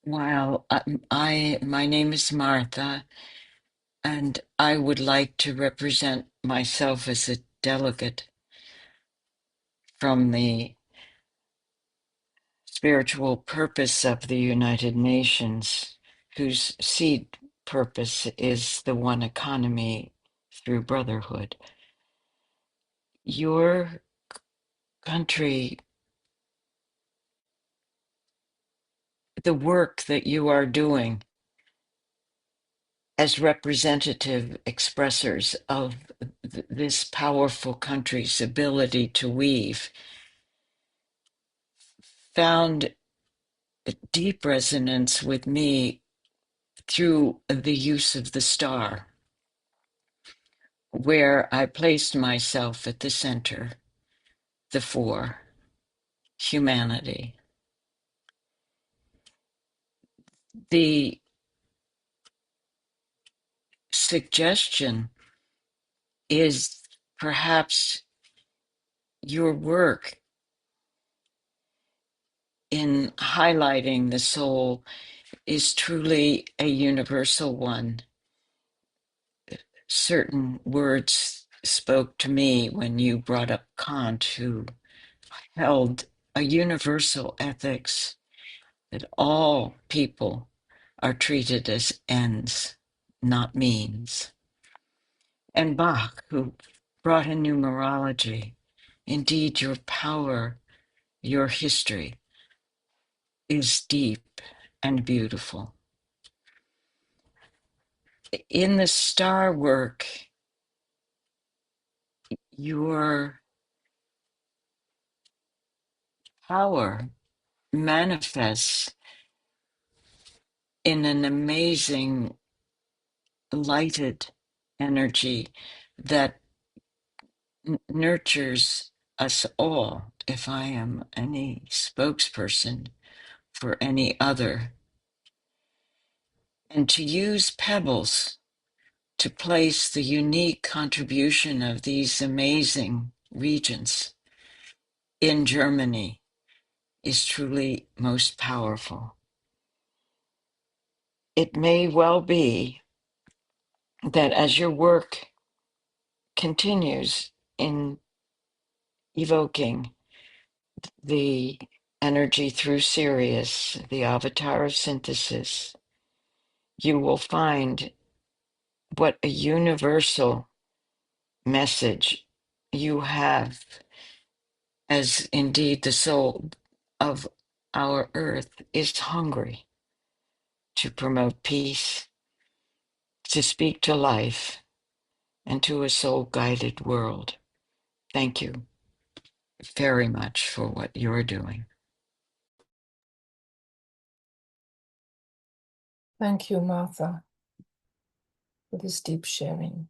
While my name is Martha, and I would like to represent myself as a delegate from the spiritual purpose of the United Nations, whose seed purpose is the one economy through brotherhood. Your country, the work that you are doing as representative expressors of this powerful country's ability to weave, found deep resonance with me through the use of the star, where I placed myself at the center, the four, humanity. The suggestion is perhaps your work in highlighting the soul is truly a universal one. Certain words spoke to me when you brought up Kant, who held a universal ethics that all people are treated as ends, not means. And Bach, who brought in numerology. Indeed, your power, your history is deep and beautiful. In the star work, your power manifests in an amazing lighted energy that nurtures us all. If I am any spokesperson for any other, and to use pebbles to place the unique contribution of these amazing regions in Germany is truly most powerful. It may well be that as your work continues in evoking the energy through Sirius, the avatar of synthesis, you will find what a universal message you have, as indeed the soul of our earth is hungry to promote peace, to speak to life, and to a soul-guided world. Thank you very much for what you're doing. Thank you, Martha, for this deep sharing.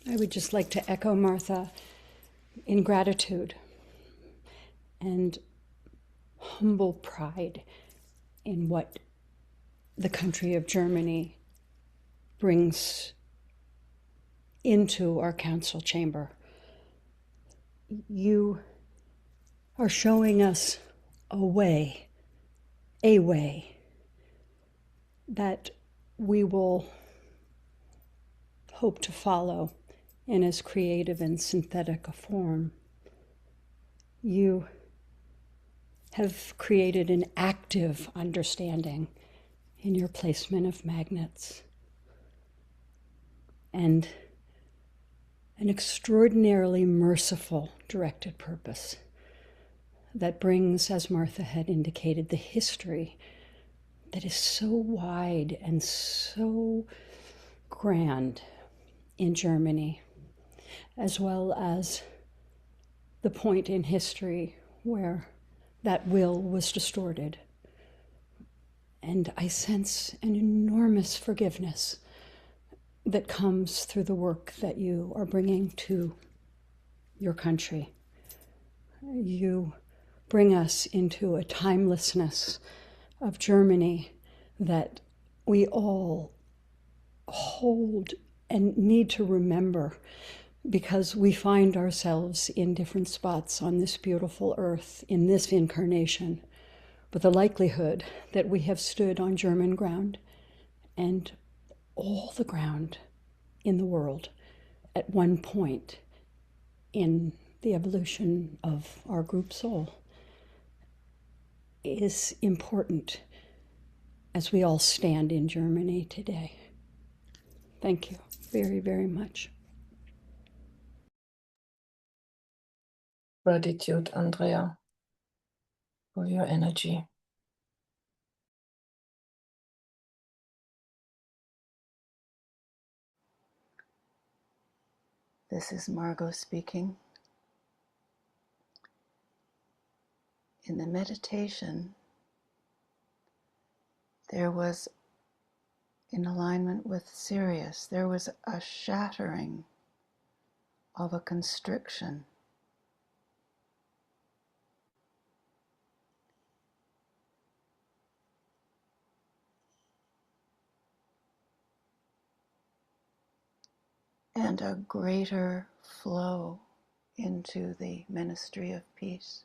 I would just like to echo Martha in gratitude and humble pride in what the country of Germany brings into our council chamber. You are showing us a way that we will hope to follow in as creative and synthetic a form. You have created an active understanding in your placement of magnets and an extraordinarily merciful directed purpose that brings, as Martha had indicated, the history that is so wide and so grand in Germany, as well as the point in history where that will was distorted. And I sense an enormous forgiveness that comes through the work that you are bringing to your country. You bring us into a timelessness of Germany that we all hold and need to remember, because we find ourselves in different spots on this beautiful earth in this incarnation, but the likelihood that we have stood on German ground and all the ground in the world at one point in the evolution of our group soul is important as we all stand in Germany today. Thank you very, very much. Gratitude, Andrea, for your energy. This is Margot speaking. In the meditation, there was, in alignment with Sirius, there was a shattering of a constriction. And a greater flow into the ministry of peace.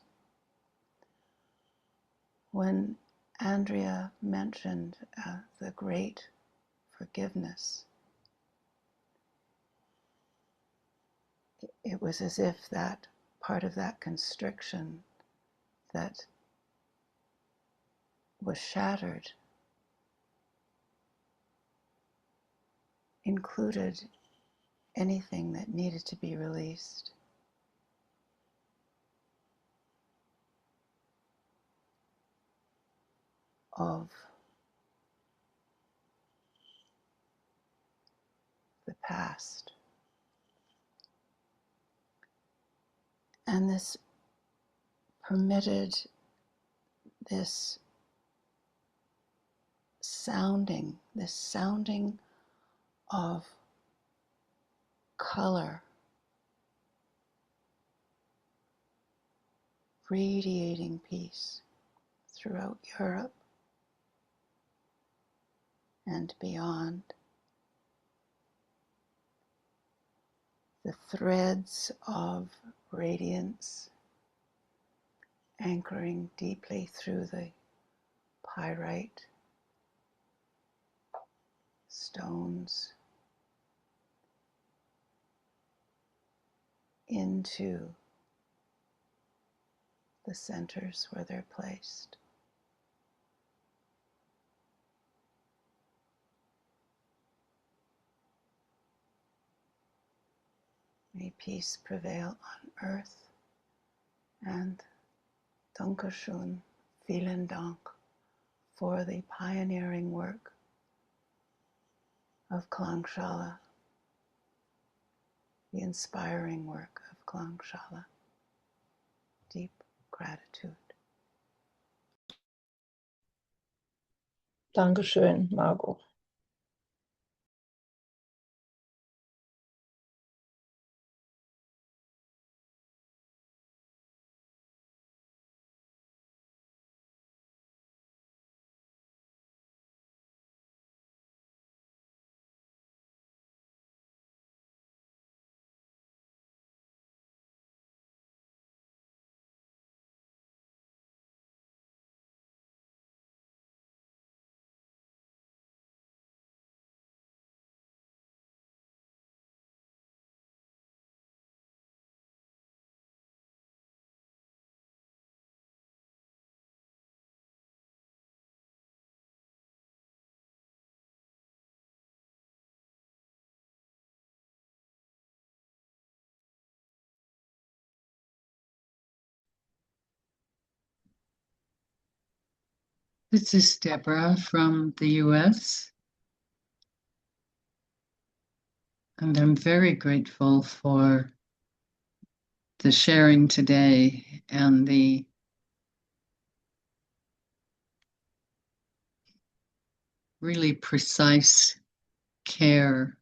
When Andrea mentioned the great forgiveness, it was as if that part of that constriction that was shattered included anything that needed to be released. Of the past. And this permitted this sounding of color radiating peace throughout Europe and beyond. The threads of radiance anchoring deeply through the pyrite stones into the centers where they're placed. May peace prevail on earth, and Dankeschön, vielen Dank for the pioneering work of Klangschale, the inspiring work of Klangschale. Deep gratitude. Dankeschön, Margot. This is Deborah from the US, and I'm very grateful for the sharing today and the really precise care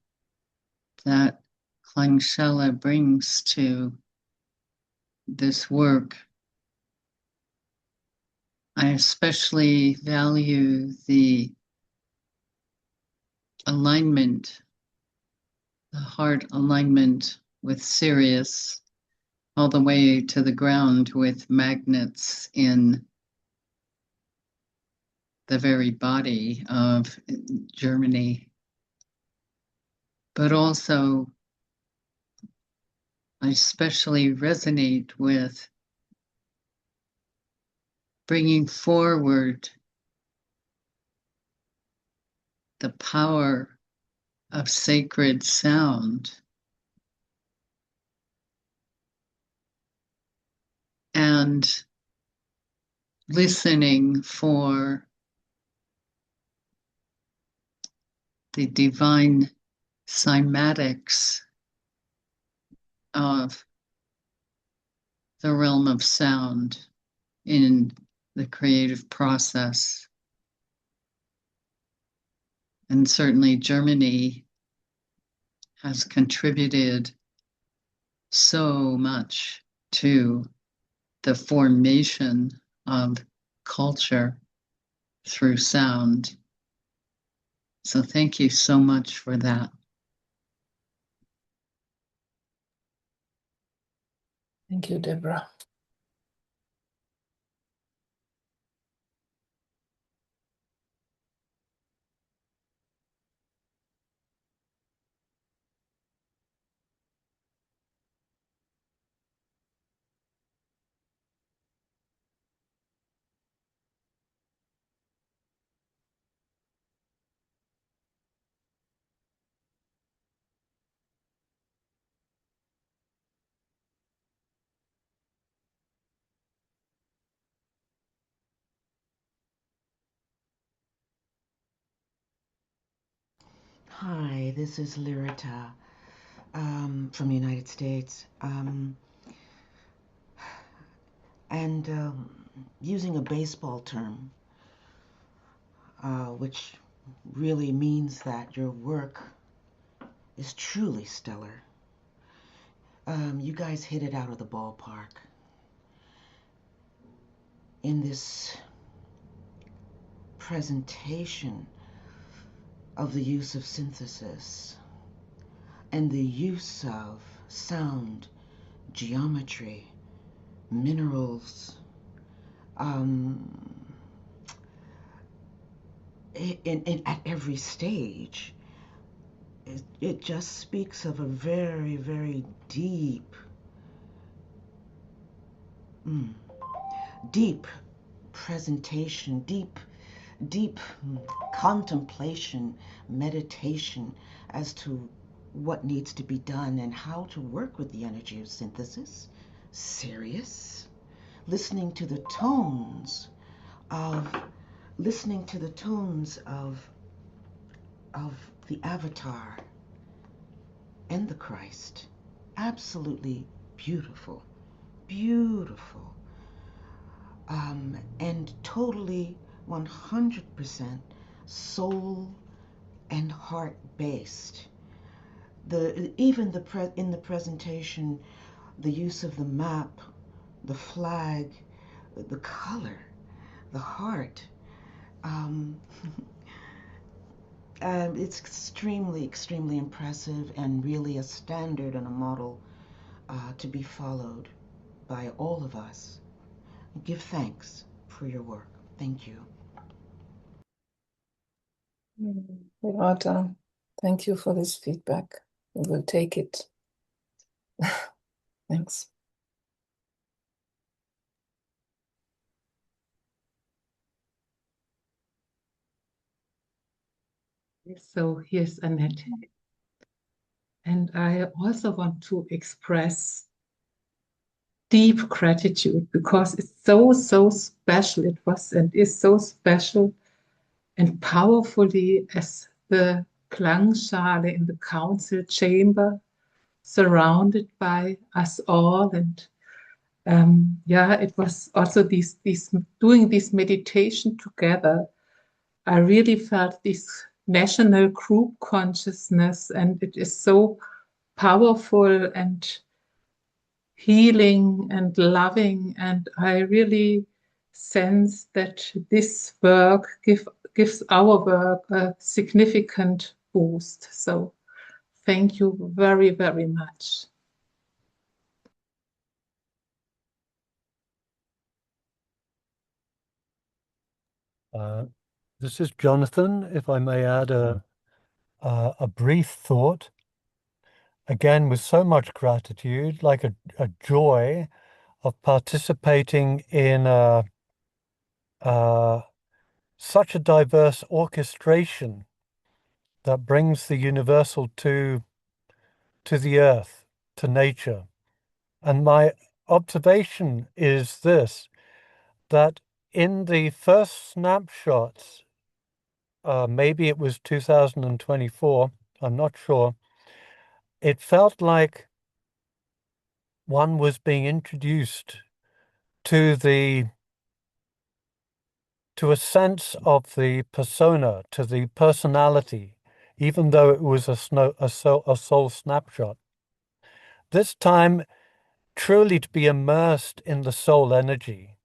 that Klangschale brings to this work. I especially value the alignment, the heart alignment with Sirius, all the way to the ground with magnets in the very body of Germany. But also, I especially resonate with bringing forward the power of sacred sound and listening for the divine cymatics of the realm of sound in the creative process. And certainly Germany has contributed so much to the formation of culture through sound. So thank you so much for that. Thank you, Deborah. Hi, this is Lirita from the United States. Using a baseball term, which really means that your work is truly stellar. You guys hit it out of the ballpark. In this presentation of the use of synthesis and the use of sound, geometry, minerals, at every stage, it just speaks of a very, very deep, deep presentation, deep contemplation, meditation as to what needs to be done and how to work with the energy of synthesis. Serious. Listening to the tones of the avatar and the Christ. Absolutely beautiful, beautiful, and totally 100% soul and heart based. In the presentation, the use of the map, the flag, the color, the heart. It's extremely, extremely impressive and really a standard and a model to be followed by all of us. Give thanks for your work. Thank you. Roberto, thank you for this feedback. We will take it. Thanks. So here's Annette. And I also want to express deep gratitude, because it's so, so special. It was and is so special and powerfully as the Klangschale in the council chamber, surrounded by us all. And yeah, it was also these doing this meditation together. I really felt this national group consciousness, and it is so powerful and healing and loving. And I really sense that this work gives our work a significant boost. So thank you very, very much. This is Jonathan. If I may add a brief thought, again with so much gratitude, like a joy of participating in such a diverse orchestration that brings the universal to the earth, to nature. And my observation is this, that in the first snapshots, maybe it was 2024, I'm not sure, it felt like one was being introduced to a sense of the persona, to the personality, even though it was a soul snapshot. This time, truly to be immersed in the soul energy,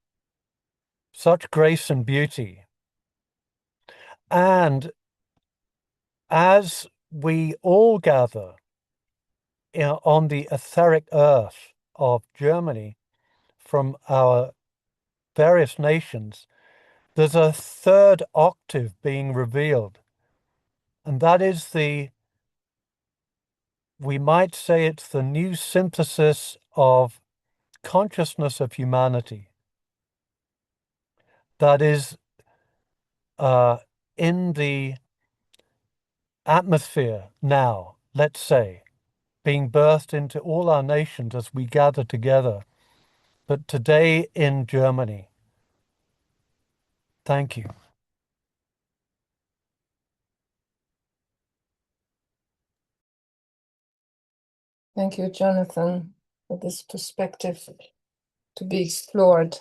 such grace and beauty. And as we all gather on the etheric earth of Germany from our various nations, there's a third octave being revealed. And that is we might say it's the new synthesis of consciousness of humanity. That is in the atmosphere now, let's say, being birthed into all our nations as we gather together, but today in Germany. Thank you. Thank you, Jonathan, for this perspective to be explored.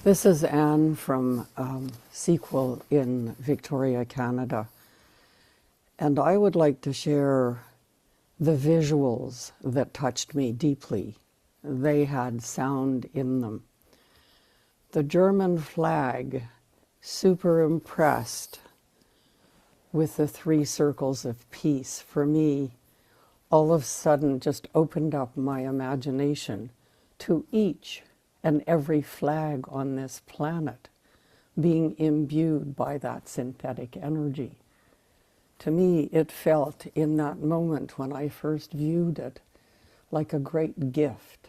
This is Anne from Sequel in Victoria, Canada. And I would like to share the visuals that touched me deeply. They had sound in them. The German flag superimpressed with the 3 circles of peace, for me, all of a sudden just opened up my imagination to each and every flag on this planet being imbued by that synthetic energy. To me, it felt in that moment when I first viewed it like a great gift.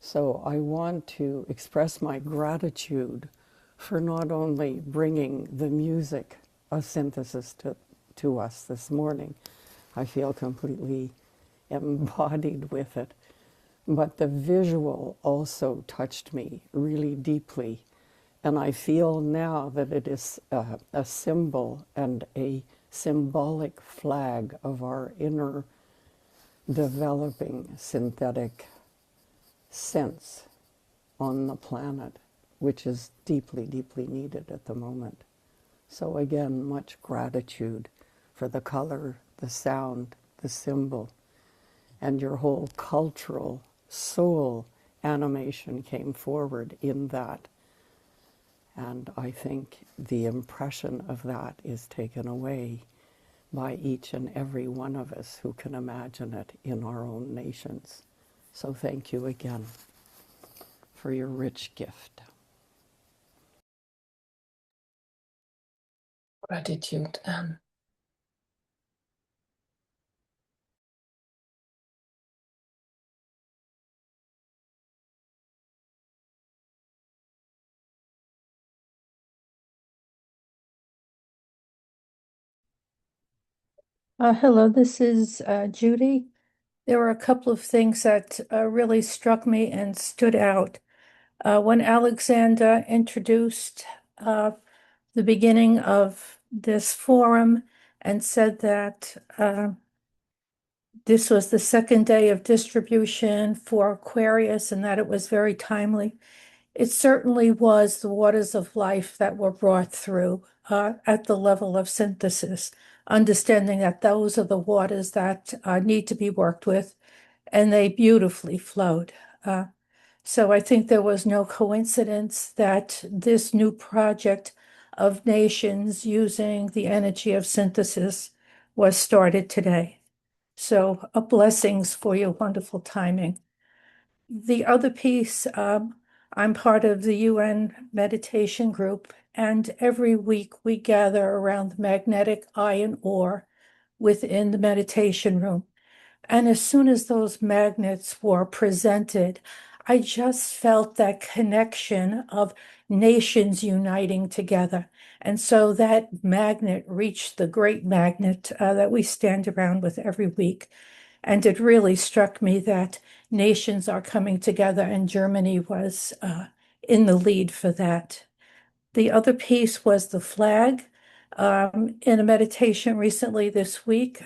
So I want to express my gratitude for not only bringing the music of synthesis to us this morning. I feel completely embodied with it. But the visual also touched me really deeply. And I feel now that it is a symbol and a symbolic flag of our inner developing synthetic sense on the planet, which is deeply, deeply needed at the moment. So again, much gratitude for the color, the sound, the symbol, and your whole cultural soul animation came forward in that. And I think the impression of that is taken away by each and every one of us who can imagine it in our own nations. So thank you again for your rich gift. Gratitude, Anne. Hello, this is Judy. There were a couple of things that really struck me and stood out. When Alexander introduced the beginning of this forum and said that this was the second day of distribution for Aquarius and that it was very timely, it certainly was the waters of life that were brought through at the level of synthesis, understanding that those are the waters that need to be worked with, and they beautifully flowed. So I think there was no coincidence that this new project of nations using the energy of synthesis was started today. So blessings for your wonderful timing. The other piece, I'm part of the UN meditation group, and every week we gather around the magnetic iron ore within the meditation room. And as soon as those magnets were presented, I just felt that connection of nations uniting together. And so that magnet reached the great magnet that we stand around with every week. And it really struck me that nations are coming together, and Germany was in the lead for that. The other piece was the flag. In a meditation recently this week,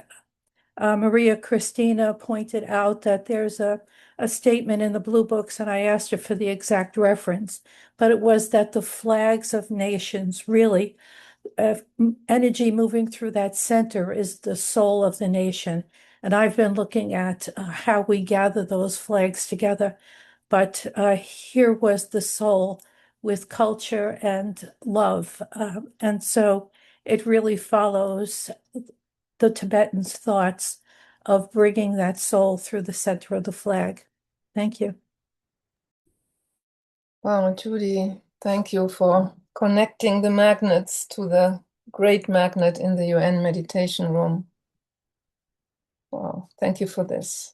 Maria Christina pointed out that there's a statement in the Blue Books, and I asked her for the exact reference, but it was that the flags of nations really, energy moving through that center is the soul of the nation. And I've been looking at how we gather those flags together, but here was the soul with culture and love. And so it really follows the Tibetans' thoughts of bringing that soul through the center of the flag. Thank you. Wow, Judy, thank you for connecting the magnets to the great magnet in the UN meditation room. Wow, thank you for this.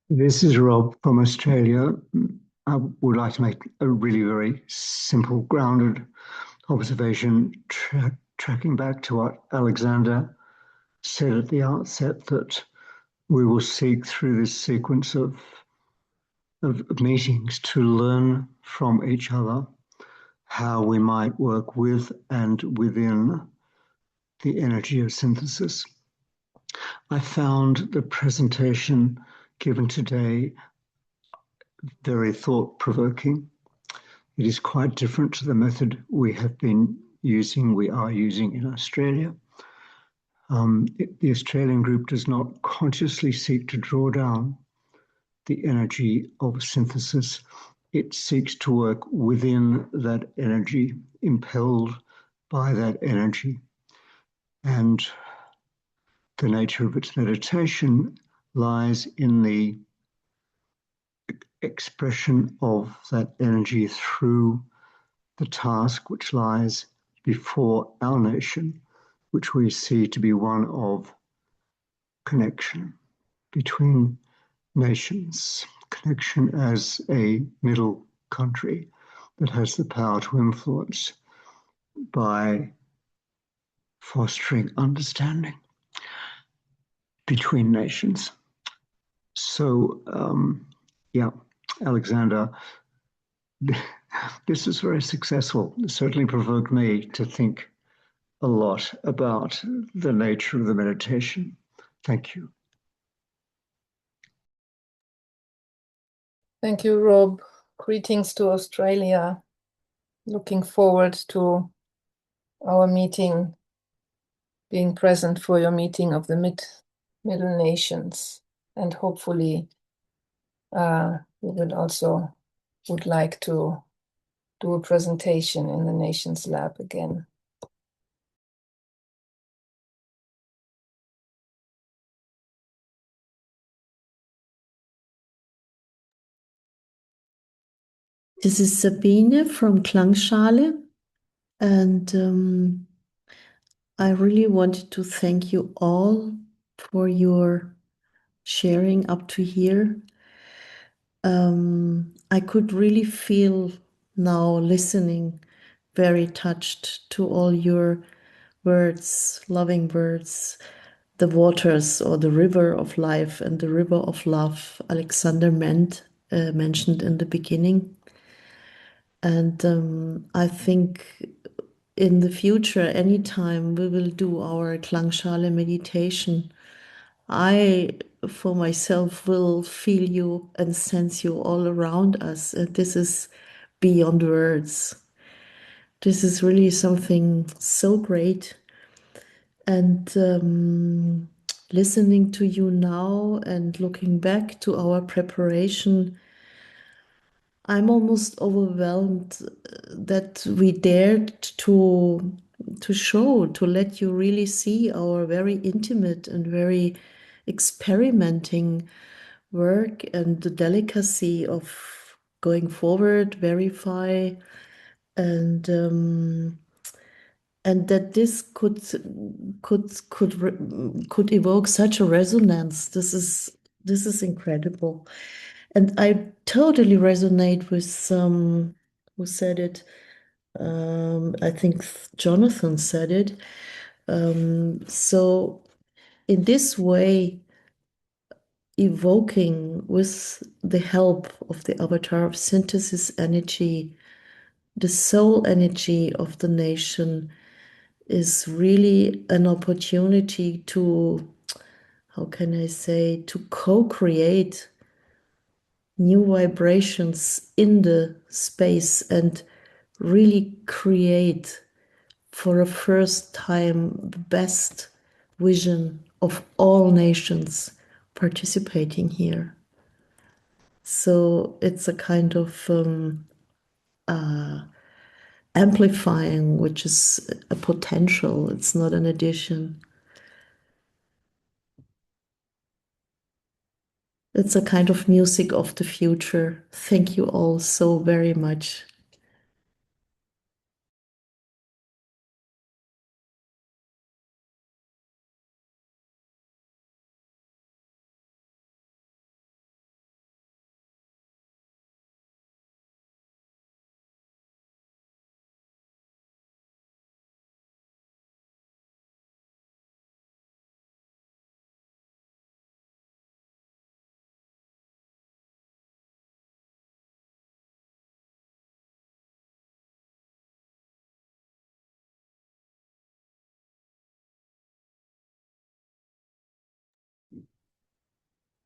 This is Rob from Australia. I would like to make a really very simple, grounded observation, tracking back to what Alexander said at the outset, that we will seek through this sequence of meetings to learn from each other how we might work with and within the energy of synthesis. I found the presentation given today very thought-provoking. It is quite different to the method we are using in Australia. The Australian group does not consciously seek to draw down the energy of synthesis. It seeks to work within that energy, impelled by that energy. And the nature of its meditation lies in the expression of that energy through the task which lies before our nation, which we see to be one of connection between nations, connection as a middle country that has the power to influence by fostering understanding between nations. So, Alexander, this is very successful. It certainly provoked me to think a lot about the nature of the meditation. Thank you. Thank you, Rob. Greetings to Australia. Looking forward to our meeting, being present for your meeting of the Middle Nations, and hopefully who would like to do a presentation in the Nations Lab again. This is Sabine from Klangschale, and I really wanted to thank you all for your sharing up to here. I could really feel now listening, very touched to all your words, loving words, the waters or the river of life and the river of love Alexander mentioned in the beginning. And I think in the future, anytime we will do our Klangschale meditation, I, for myself, will feel you and sense you all around us. And this is beyond words. This is really something so great. And listening to you now and looking back to our preparation, I'm almost overwhelmed that we dared to show, to let you really see our very intimate and very experimenting work and the delicacy of going forward, verify, and and that this could evoke such a resonance. This is incredible. And I totally resonate with who said it. I think Jonathan said it. So in this way, evoking with the help of the avatar of synthesis energy, the soul energy of the nation is really an opportunity to, how can I say, to co-create new vibrations in the space and really create for a first time the best vision of all nations participating here. So it's a kind of amplifying, which is a potential, it's not an addition. It's a kind of music of the future. Thank you all so very much.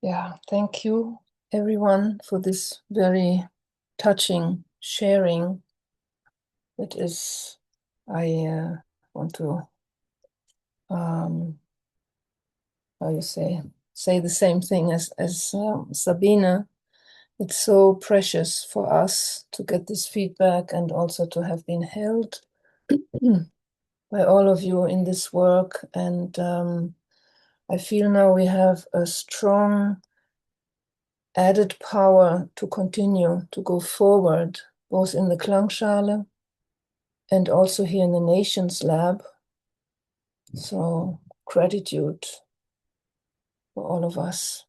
Yeah, thank you everyone for this very touching sharing. It is, I want to, how you say the same thing as Sabine. It's so precious for us to get this feedback and also to have been held by all of you in this work. And I feel now we have a strong added power to continue to go forward, both in the Klangschale and also here in the Nations Lab. So gratitude for all of us.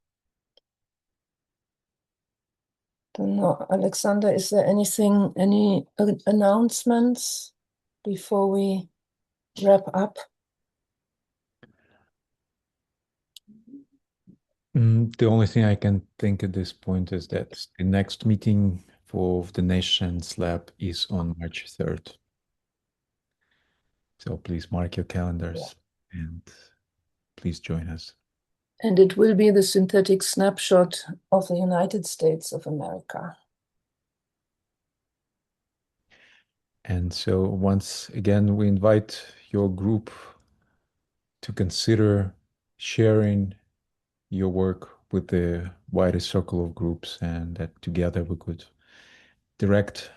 Don't know, Alexander, is there anything, any announcements before we wrap up? The only thing I can think at this point is that the next meeting for the Nations Lab is on March 3rd. So please mark your calendars and please join us. And it will be the Synthetic Snapshot of the United States of America. And so once again, we invite your group to consider sharing your work with the wider circle of groups, and that together we could direct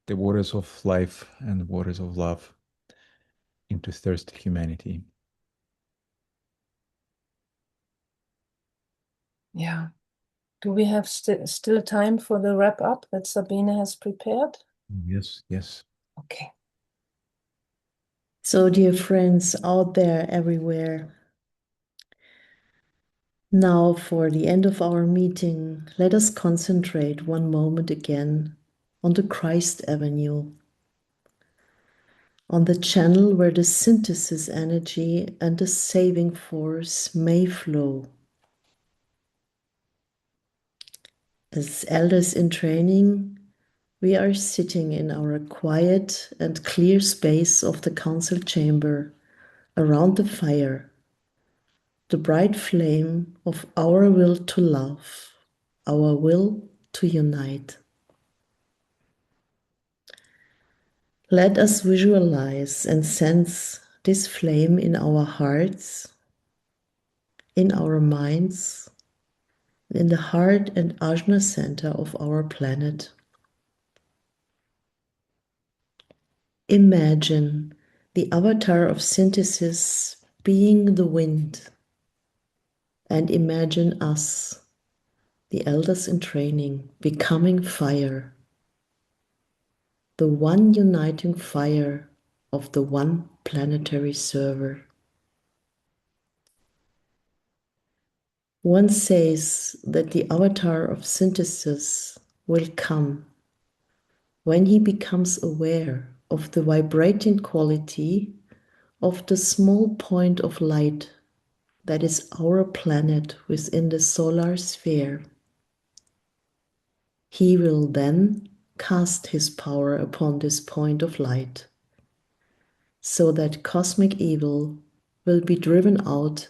the waters of life and the waters of love into thirsty humanity. Yeah. Do we have still time for the wrap up that Sabine has prepared? Yes, yes. Okay. So, dear friends out there everywhere, now for the end of our meeting, let us concentrate one moment again on the Christ Avenue, on the channel where the synthesis energy and the saving force may flow. As elders in training, we are sitting in our quiet and clear space of the council chamber around the fire, the bright flame of our will to love, our will to unite. Let us visualize and sense this flame in our hearts, in our minds, in the heart and ajna center of our planet. Imagine the avatar of synthesis being the wind, and imagine us, the elders in training, becoming fire, the one uniting fire of the one planetary server. One says that the avatar of synthesis will come when he becomes aware of the vibrating quality of the small point of light that is our planet within the solar sphere. He will then cast his power upon this point of light, so that cosmic evil will be driven out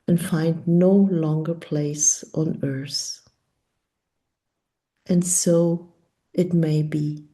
and find no longer place on earth. And so it may be.